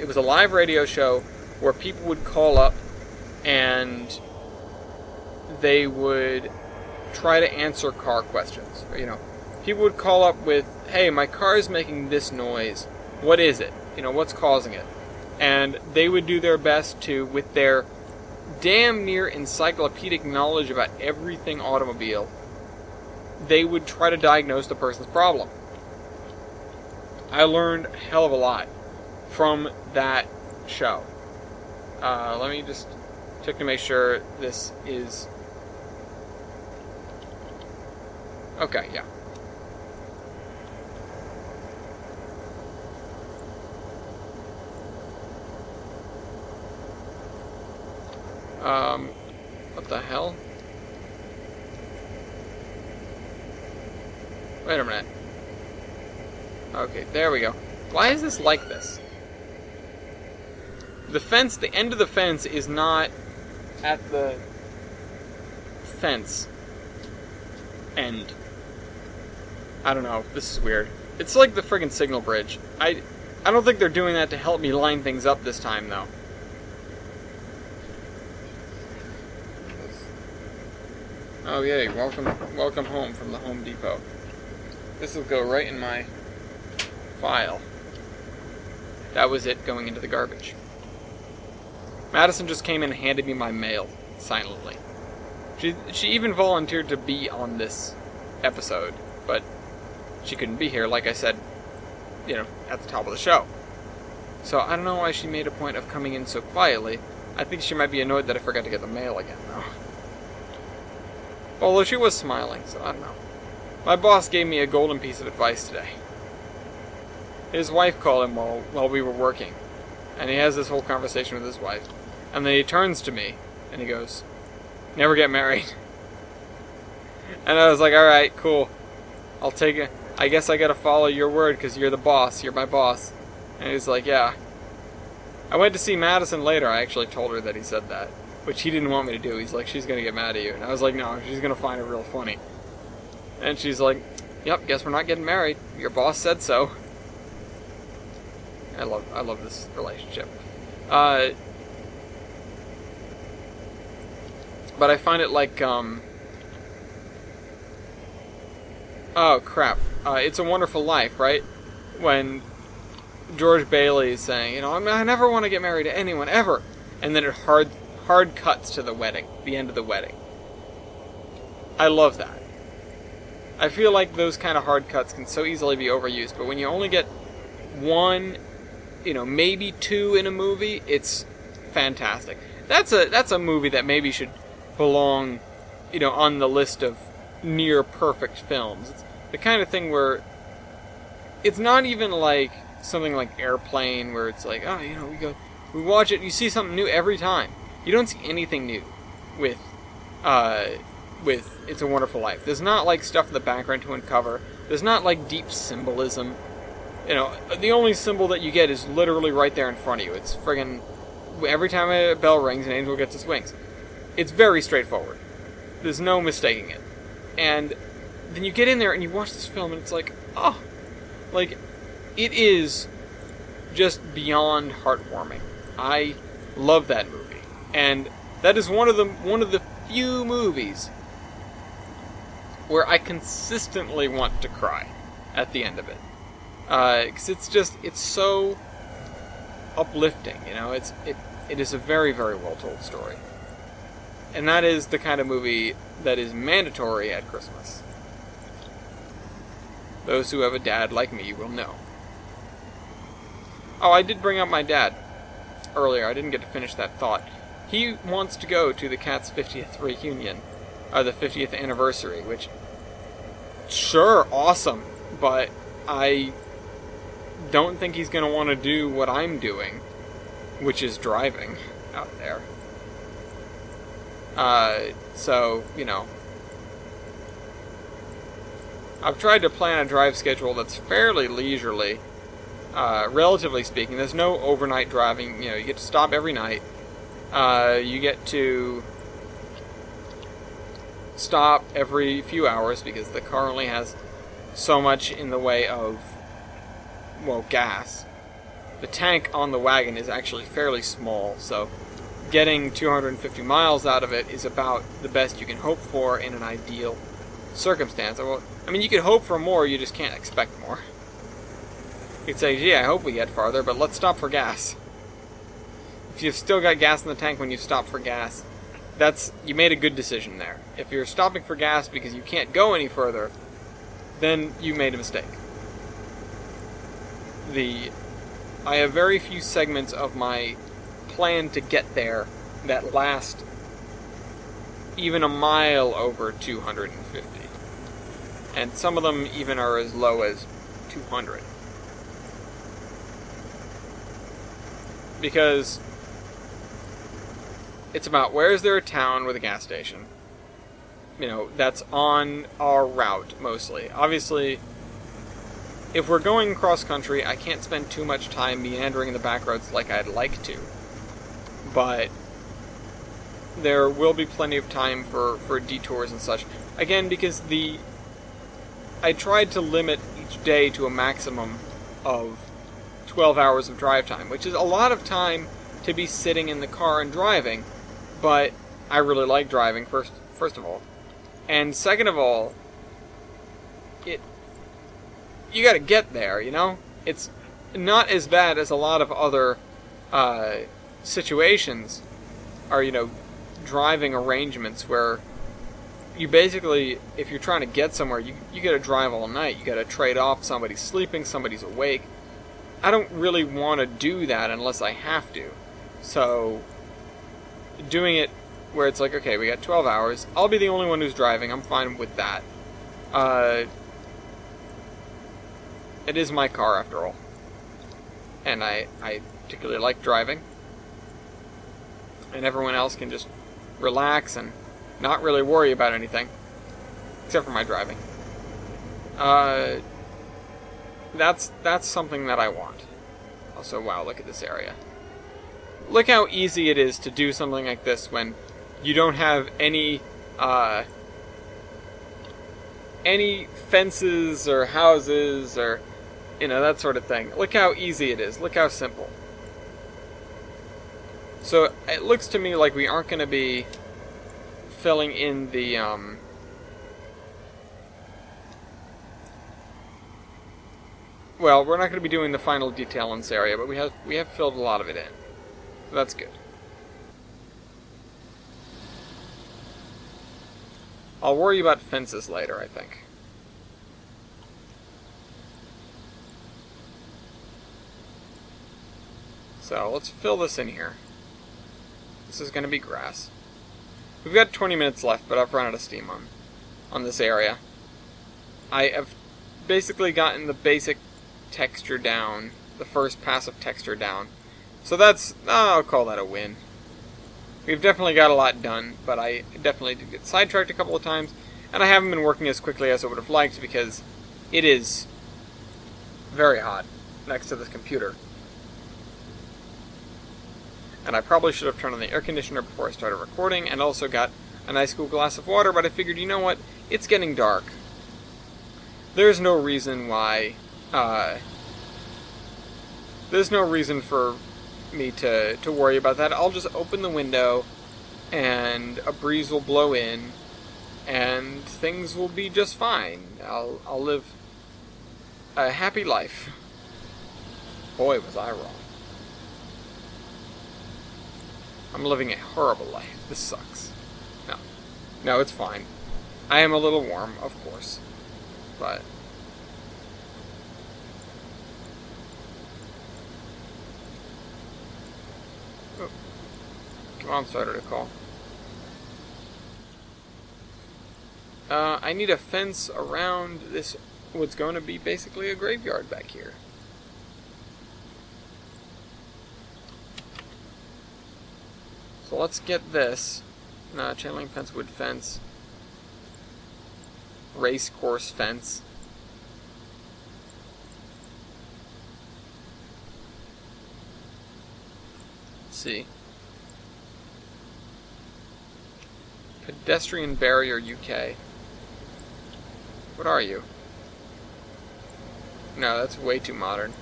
was a live radio show where people would call up and they would try to answer car questions. People would call up with, hey, my car is making this noise. What is it? What's causing it? And they would do their best to, with their damn near encyclopedic knowledge about everything automobile, they would try to diagnose the person's problem. I learned a hell of a lot from that show. Let me just check to make sure this is... Okay, yeah. What the hell? Wait a minute. Okay, there we go. Why is this like this? The fence, the end of the fence is not at the fence end. I don't know, this is weird. It's like the friggin' signal bridge. I don't think they're doing that to help me line things up this time, though. Oh yay, welcome home from the Home Depot. This will go right in my file. That was it going into the garbage. Madison just came in and handed me my mail, silently. She even volunteered to be on this episode, but she couldn't be here, like I said, at the top of the show. So I don't know why she made a point of coming in so quietly. I think she might be annoyed that I forgot to get the mail again, though. Although she was smiling, so I don't know. My boss gave me a golden piece of advice today. His wife called him while we were working, and he has this whole conversation with his wife. And then he turns to me, and he goes, "Never get married." And I was like, alright, cool. I'll take it. I guess I gotta follow your word, because you're the boss. You're my boss. And he's like, yeah. I went to see Madison later. I actually told her that he said that, which he didn't want me to do. He's like, she's gonna get mad at you. And I was like, no, she's gonna find it real funny. And she's like, yep, guess we're not getting married. Your boss said so. I love this relationship. But I find it like, oh crap. It's a Wonderful Life, right? When George Bailey is saying, I never want to get married to anyone, ever. And then it hard cuts to the wedding, the end of the wedding. I love that. I feel like those kind of hard cuts can so easily be overused, but when you only get one, maybe two in a movie, it's fantastic. That's a movie that maybe should belong, on the list of near perfect films. It's the kind of thing where it's not even like something like Airplane, where it's like, we watch it, you see something new every time. You don't see anything new with It's a Wonderful Life. There's not like stuff in the background to uncover. There's not like deep symbolism. The only symbol that you get is literally right there in front of you. It's friggin' every time a bell rings, an angel gets its wings. It's very straightforward. There's no mistaking it. And then you get in there and you watch this film and it's like, it is just beyond heartwarming. I love that movie. And that is one of the few movies where I consistently want to cry at the end of it. Because it's so uplifting, it is a very, very well told story. And that is the kind of movie that is mandatory at Christmas. Those who have a dad like me will know. Oh, I did bring up my dad earlier. I didn't get to finish that thought. He wants to go to the Cat's 50th reunion, or the 50th anniversary, which, sure, awesome, but I don't think he's going to want to do what I'm doing, which is driving out there. So, I've tried to plan a drive schedule that's fairly leisurely, relatively speaking. There's no overnight driving. You get to stop every night. You get to stop every few hours because the car only has so much in the way of, gas. The tank on the wagon is actually fairly small, so getting 250 miles out of it is about the best you can hope for in an ideal circumstance. You could hope for more, you just can't expect more. You could say, gee, I hope we get farther, but let's stop for gas. if you've still got gas in the tank when you stop for gas, you made a good decision there. If you're stopping for gas because you can't go any further, then you made a mistake. I have very few segments of my plan to get there that last even a mile over 250. And some of them even are as low as 200. Because it's about where is there a town with a gas station. You know, that's on our route, mostly. Obviously, if we're going cross-country, I can't spend too much time meandering in the back roads like I'd like to. But there will be plenty of time for detours and such. Again, because I tried to limit each day to a maximum of 12 hours of drive time, which is a lot of time to be sitting in the car and driving, but I really like driving, first of all. And second of all, you gotta get there, you know? It's not as bad as a lot of other situations are, you know, driving arrangements where you basically, if you're trying to get somewhere, you gotta drive all night. You gotta trade off somebody's sleeping, somebody's awake. I don't really want to do that unless I have to. So, doing it where it's like, okay, we got 12 hours. I'll be the only one who's driving. I'm fine with that. It is my car, after all. And I particularly like driving. And everyone else can just relax and not really worry about anything. Except for my driving. That's something that I want. Also, wow, look at this area. Look how easy it is to do something like this when you don't have any fences or houses or, you know, that sort of thing. Look how easy it is. Look how simple. So, it looks to me like we aren't going to be filling in the, well, we're not going to be doing the final detail in this area, but we have filled a lot of it in. So that's good. I'll worry about fences later, I think. So, let's fill this in here. This is going to be grass. We've got 20 minutes left, but I've run out of steam on this area. I have basically gotten the basic texture down, the first pass of texture down. So that's, I'll call that a win. We've definitely got a lot done, but I definitely did get sidetracked a couple of times, and I haven't been working as quickly as I would have liked because it is very hot next to this computer. And I probably should have turned on the air conditioner before I started recording, and also got a nice cool glass of water, but I figured, you know what, it's getting dark. There's no reason why, there's no reason for me to worry about that. I'll just open the window, and a breeze will blow in, and things will be just fine. I'll live a happy life. Boy, was I wrong. I'm living a horrible life. This sucks. No, it's fine. I am a little warm, of course. But oh. Come on, starter to call. I need a fence around this, what's going to be basically a graveyard back here. So let's get this. Chain link fence, wood fence. Race course fence. Let's see. Pedestrian barrier UK. What are you? No, that's way too modern.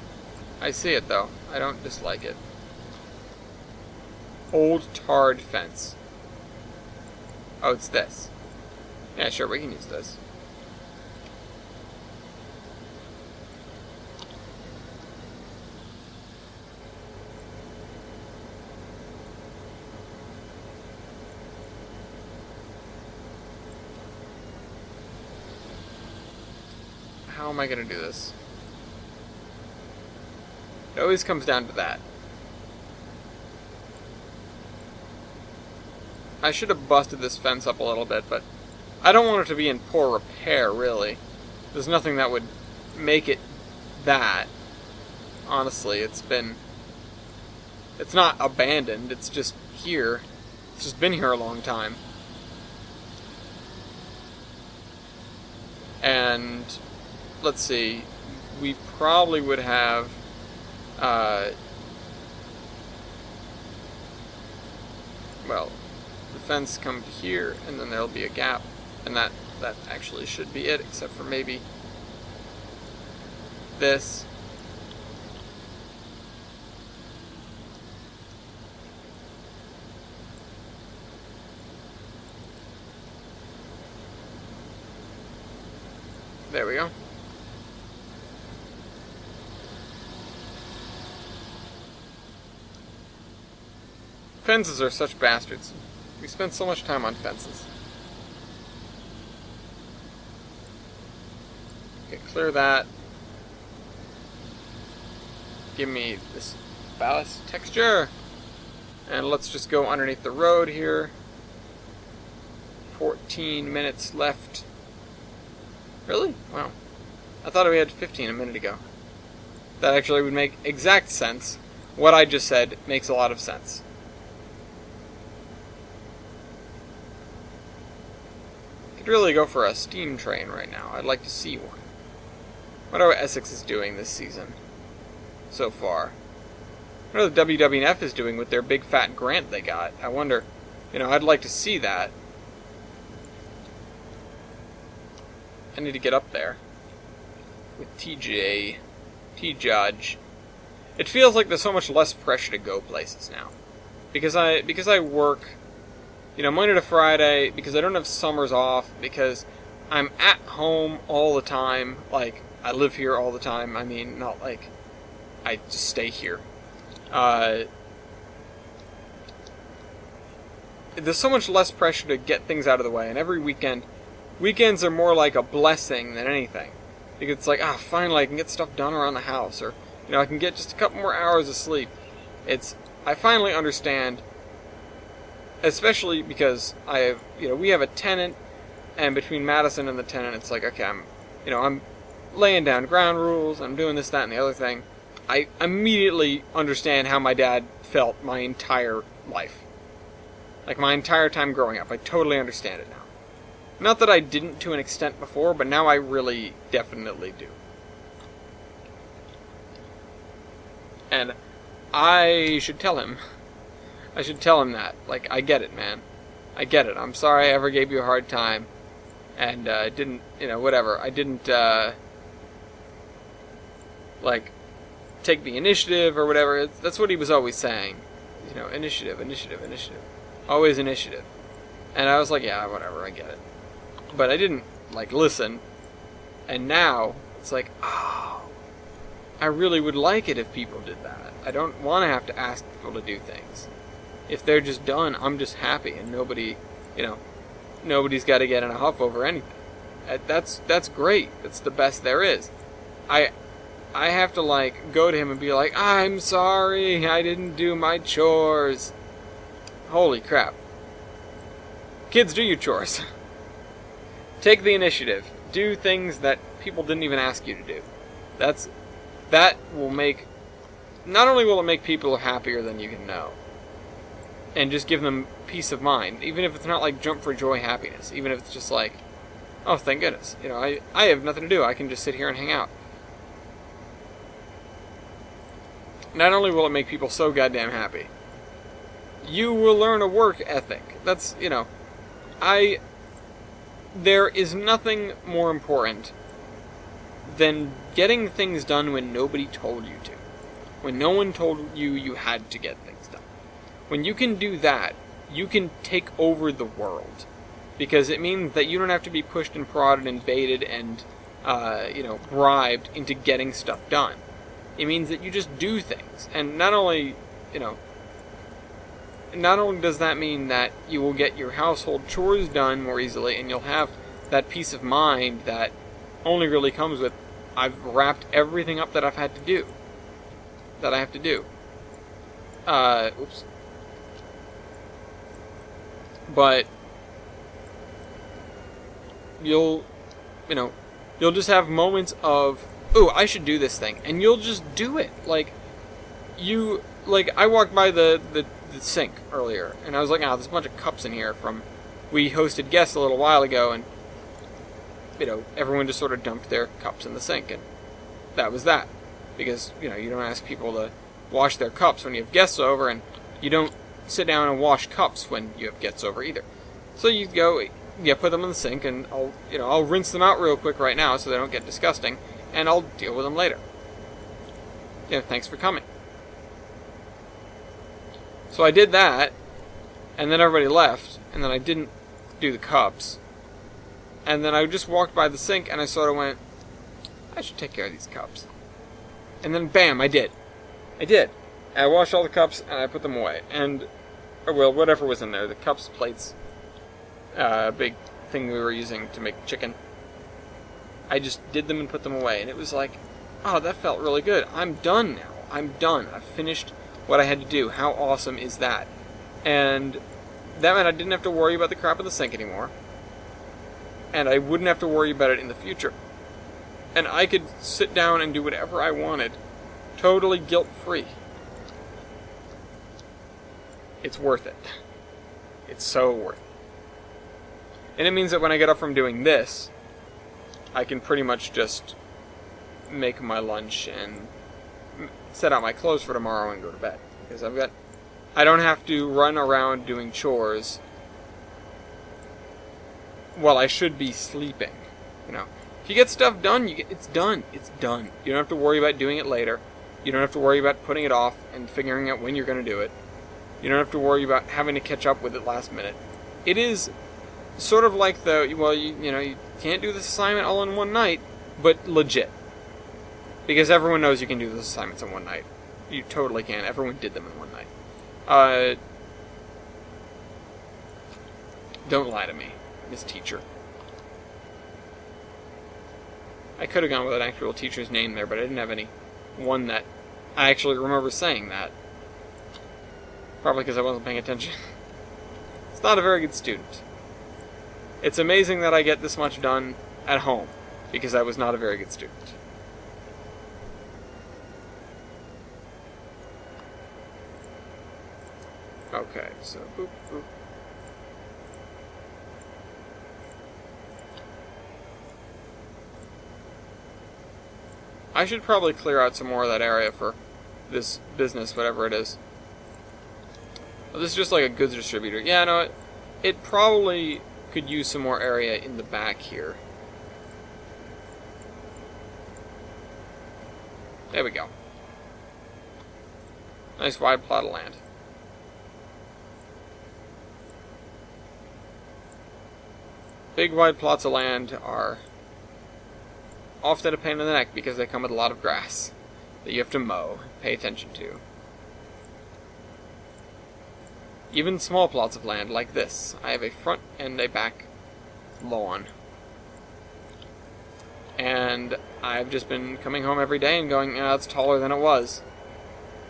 I see it though. I don't dislike it. Old tarred fence. Oh, it's this. Yeah, sure, we can use this. How am I going to do this? It always comes down to that. I should have busted this fence up a little bit, but I don't want it to be in poor repair, really. There's nothing that would make it that. Honestly, it's not abandoned, it's just here. It's just been here a long time. And, let's see, we probably would have, well, the fence come to here, and then there'll be a gap, and that actually should be it, except for maybe this. There we go. Fences are such bastards. We spend so much time on fences. Okay, clear that. Give me this ballast texture. And let's just go underneath the road here. 14 minutes left. Really? Wow. I thought we had 15 a minute ago. That actually would make exact sense. What I just said makes a lot of sense. Could really go for a steam train right now. I'd like to see one. I wonder what Essex is doing this season so far. I wonder what the WWF is doing with their big fat grant they got. I wonder, I'd like to see that. I need to get up there with T-Judge. It feels like there's so much less pressure to go places now. Because I work, Monday to Friday, because I don't have summers off, because I'm at home all the time, like, I live here all the time, I mean, not like I just stay here. There's so much less pressure to get things out of the way, and every weekends are more like a blessing than anything. Because it's like, finally I can get stuff done around the house, or, I can get just a couple more hours of sleep. I finally understand, especially because we have a tenant, and between Madison and the tenant, it's like, okay, I'm laying down ground rules, I'm doing this, that, and the other thing. I immediately understand how my dad felt my entire life. Like, my entire time growing up. I totally understand it now. Not that I didn't to an extent before, but now I really definitely do. And I should tell him. I should tell him that. Like, I get it, man. I get it. I'm sorry I ever gave you a hard time. And didn't, whatever. I didn't, take the initiative or whatever. That's what he was always saying. Initiative. Always initiative. And I was like, yeah, whatever, I get it. But I didn't, listen. And now, it's like, I really would like it if people did that. I don't want to have to ask people to do things. If they're just done, I'm just happy, and nobody, nobody's got to get in a huff over anything. That's great. That's the best there is. I have to, go to him and be like, I'm sorry, I didn't do my chores. Holy crap. Kids, do your chores. Take the initiative. Do things that people didn't even ask you to do. That will make... Not only will it make people happier than you can know, and just give them peace of mind, even if it's not jump for joy happiness, even if it's just oh, thank goodness, I have nothing to do, I can just sit here and hang out. Not only will it make people so goddamn happy, you will learn a work ethic. That's, there is nothing more important than getting things done when nobody told you to. When no one told you you had to get things done. When you can do that, you can take over the world. Because it means that you don't have to be pushed and prodded and baited and, bribed into getting stuff done. It means that you just do things. And not only does that mean that you will get your household chores done more easily, and you'll have that peace of mind that only really comes with I've wrapped everything up that I've had to do. That I have to do. Oops. But you'll just have moments of, ooh, I should do this thing, and you'll just do it. Like, I walked by the sink earlier, and I was like, there's a bunch of cups in here from, we hosted guests a little while ago, and, everyone just sort of dumped their cups in the sink, and that was that. Because, you don't ask people to wash their cups when you have guests over, and you don't sit down and wash cups when you have guests over either. So you go, put them in the sink, and I'll rinse them out real quick right now so they don't get disgusting, and I'll deal with them later. Thanks for coming. So I did that, and then everybody left, and then I didn't do the cups. And then I just walked by the sink, and I sort of went, I should take care of these cups. And then, bam, I did. I washed all the cups, and I put them away. And, whatever was in there, the cups, plates, big thing we were using to make chicken. I just did them and put them away, and it was like, oh, that felt really good. I'm done now. I'm done. I've finished what I had to do. How awesome is that? And that meant I didn't have to worry about the crap in the sink anymore. And I wouldn't have to worry about it in the future. And I could sit down and do whatever I wanted, totally guilt-free. It's worth it. It's so worth it. And it means that when I get up from doing this, I can pretty much just make my lunch and set out my clothes for tomorrow and go to bed. Because I don't have to run around doing chores while I should be sleeping. If you get stuff done, it's done. It's done. You don't have to worry about doing it later. You don't have to worry about putting it off and figuring out when you're going to do it. You don't have to worry about having to catch up with it last minute. It is sort of like you can't do this assignment all in one night, but legit. Because everyone knows you can do those assignments in one night. You totally can. Everyone did them in one night. Don't lie to me, Miss Teacher. I could have gone with an actual teacher's name there, but I didn't have one that I actually remember saying that. Probably because I wasn't paying attention. It's not a very good student. It's amazing that I get this much done at home, because I was not a very good student. Okay, so boop, boop. I should probably clear out some more of that area for this business, whatever it is. This is just like a goods distributor. Yeah, no, it probably could use some more area in the back here. There we go. Nice wide plot of land. Big wide plots of land are often a pain in the neck because they come with a lot of grass that you have to mow, pay attention to. Even small plots of land like this. I have a front and a back lawn. And I've just been coming home every day and going, it's taller than it was.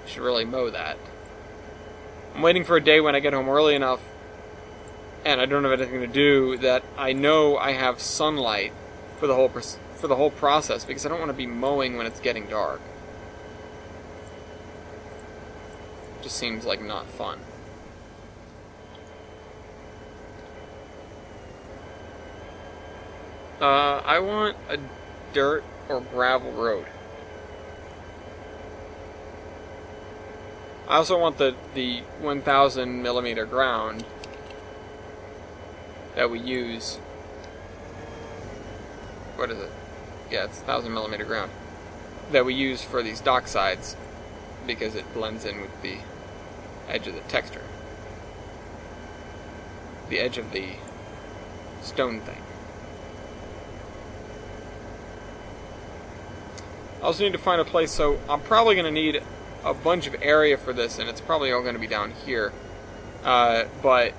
I should really mow that. I'm waiting for a day when I get home early enough and I don't have anything to do that I know I have sunlight for the whole process, because I don't want to be mowing when it's getting dark. It just seems like not fun. I want a dirt or gravel road. I also want the 1000 millimeter ground that we use. What is it? Yeah, it's 1000 millimeter ground that we use for these dock sides because it blends in with the edge of the texture. The edge of the stone thing. I also need to find a place, so I'm probably going to need a bunch of area for this, and it's probably all going to be down here. But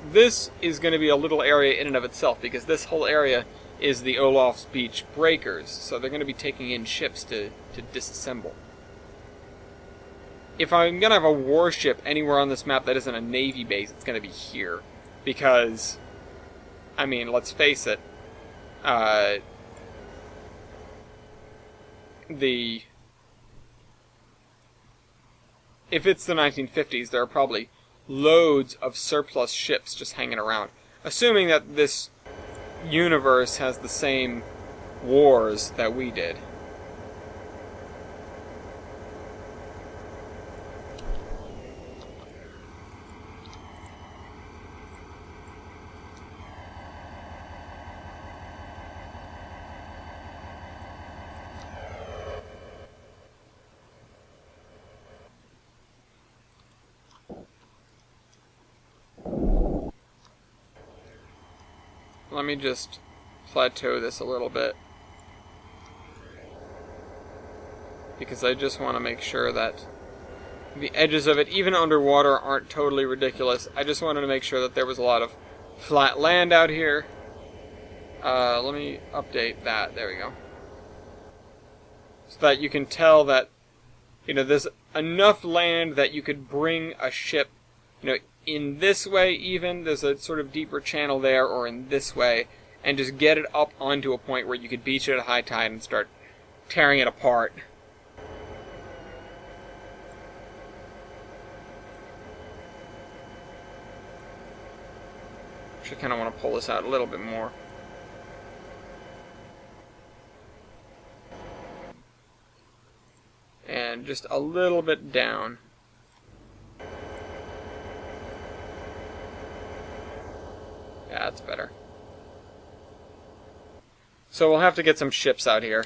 this is going to be a little area in and of itself, because this whole area is the Olaf's Beach breakers, so they're going to be taking in ships to disassemble. If I'm going to have a warship anywhere on this map that isn't a Navy base, it's going to be here. Because, I mean, let's face it, if it's the 1950s, there are probably loads of surplus ships just hanging around. Assuming that this universe has the same wars that we did. Let me just plateau this a little bit, because I just want to make sure that the edges of it, even underwater, aren't totally ridiculous. I just wanted to make sure that there was a lot of flat land out here. Let me update that. There we go. So that you can tell that, you know, there's enough land that you could bring a ship, you know, in this way even, there's a sort of deeper channel there, or in this way, and just get it up onto a point where you could beach it at high tide and start tearing it apart. Actually, kind of want to pull this out a little bit more. And just a little bit down. Yeah, that's better. So we'll have to get some ships out here.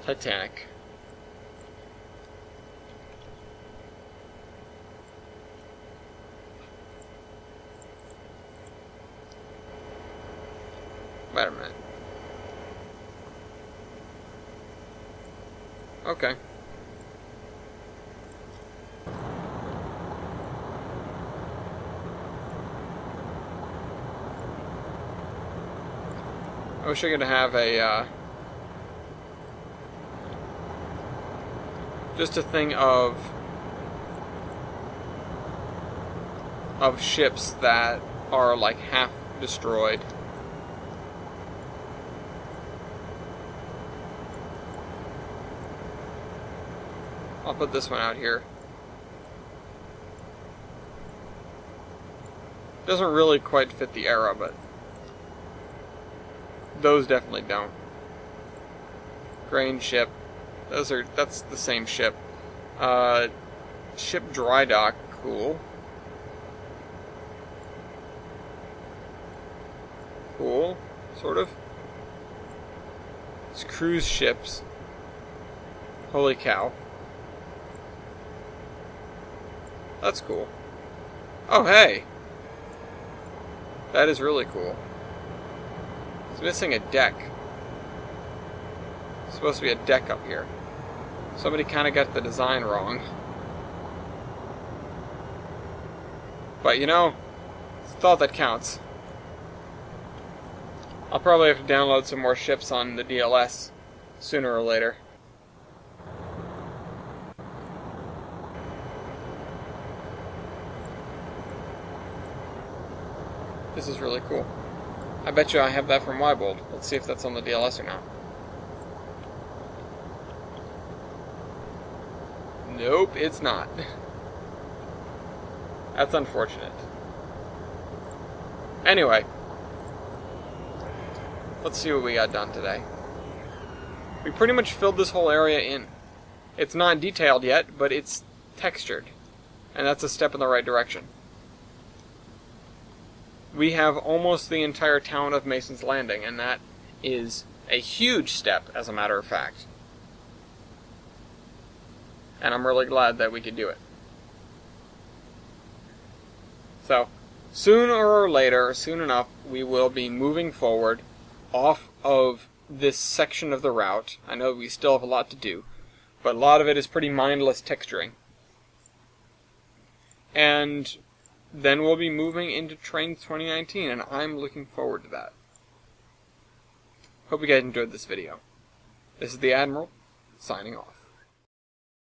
Titanic. Wait a minute. Okay. I wish I could have a, just a thing of ships that are like half destroyed. I'll put this one out here. Doesn't really quite fit the era, but those definitely don't. Grain ship. That's the same ship. Ship dry dock, cool. Cool, sort of. It's cruise ships. Holy cow. That's cool. Oh, hey! That is really cool. It's missing a deck. It's supposed to be a deck up here. Somebody kind of got the design wrong. But you know, it's a thought that counts. I'll probably have to download some more ships on the DLS sooner or later. This is really cool. I bet you I have that from Wybold. Let's see if that's on the DLS or not. Nope, it's not. That's unfortunate. Anyway, let's see what we got done today. We pretty much filled this whole area in. It's not detailed yet, but it's textured. And that's a step in the right direction. We have almost the entire town of Mason's Landing, and that is a huge step, as a matter of fact. And I'm really glad that we could do it. So, sooner or later, soon enough, we will be moving forward off of this section of the route. I know we still have a lot to do, but a lot of it is pretty mindless texturing. And then we'll be moving into Trains 2019, and I'm looking forward to that. Hope you guys enjoyed this video. This is the Admiral, signing off.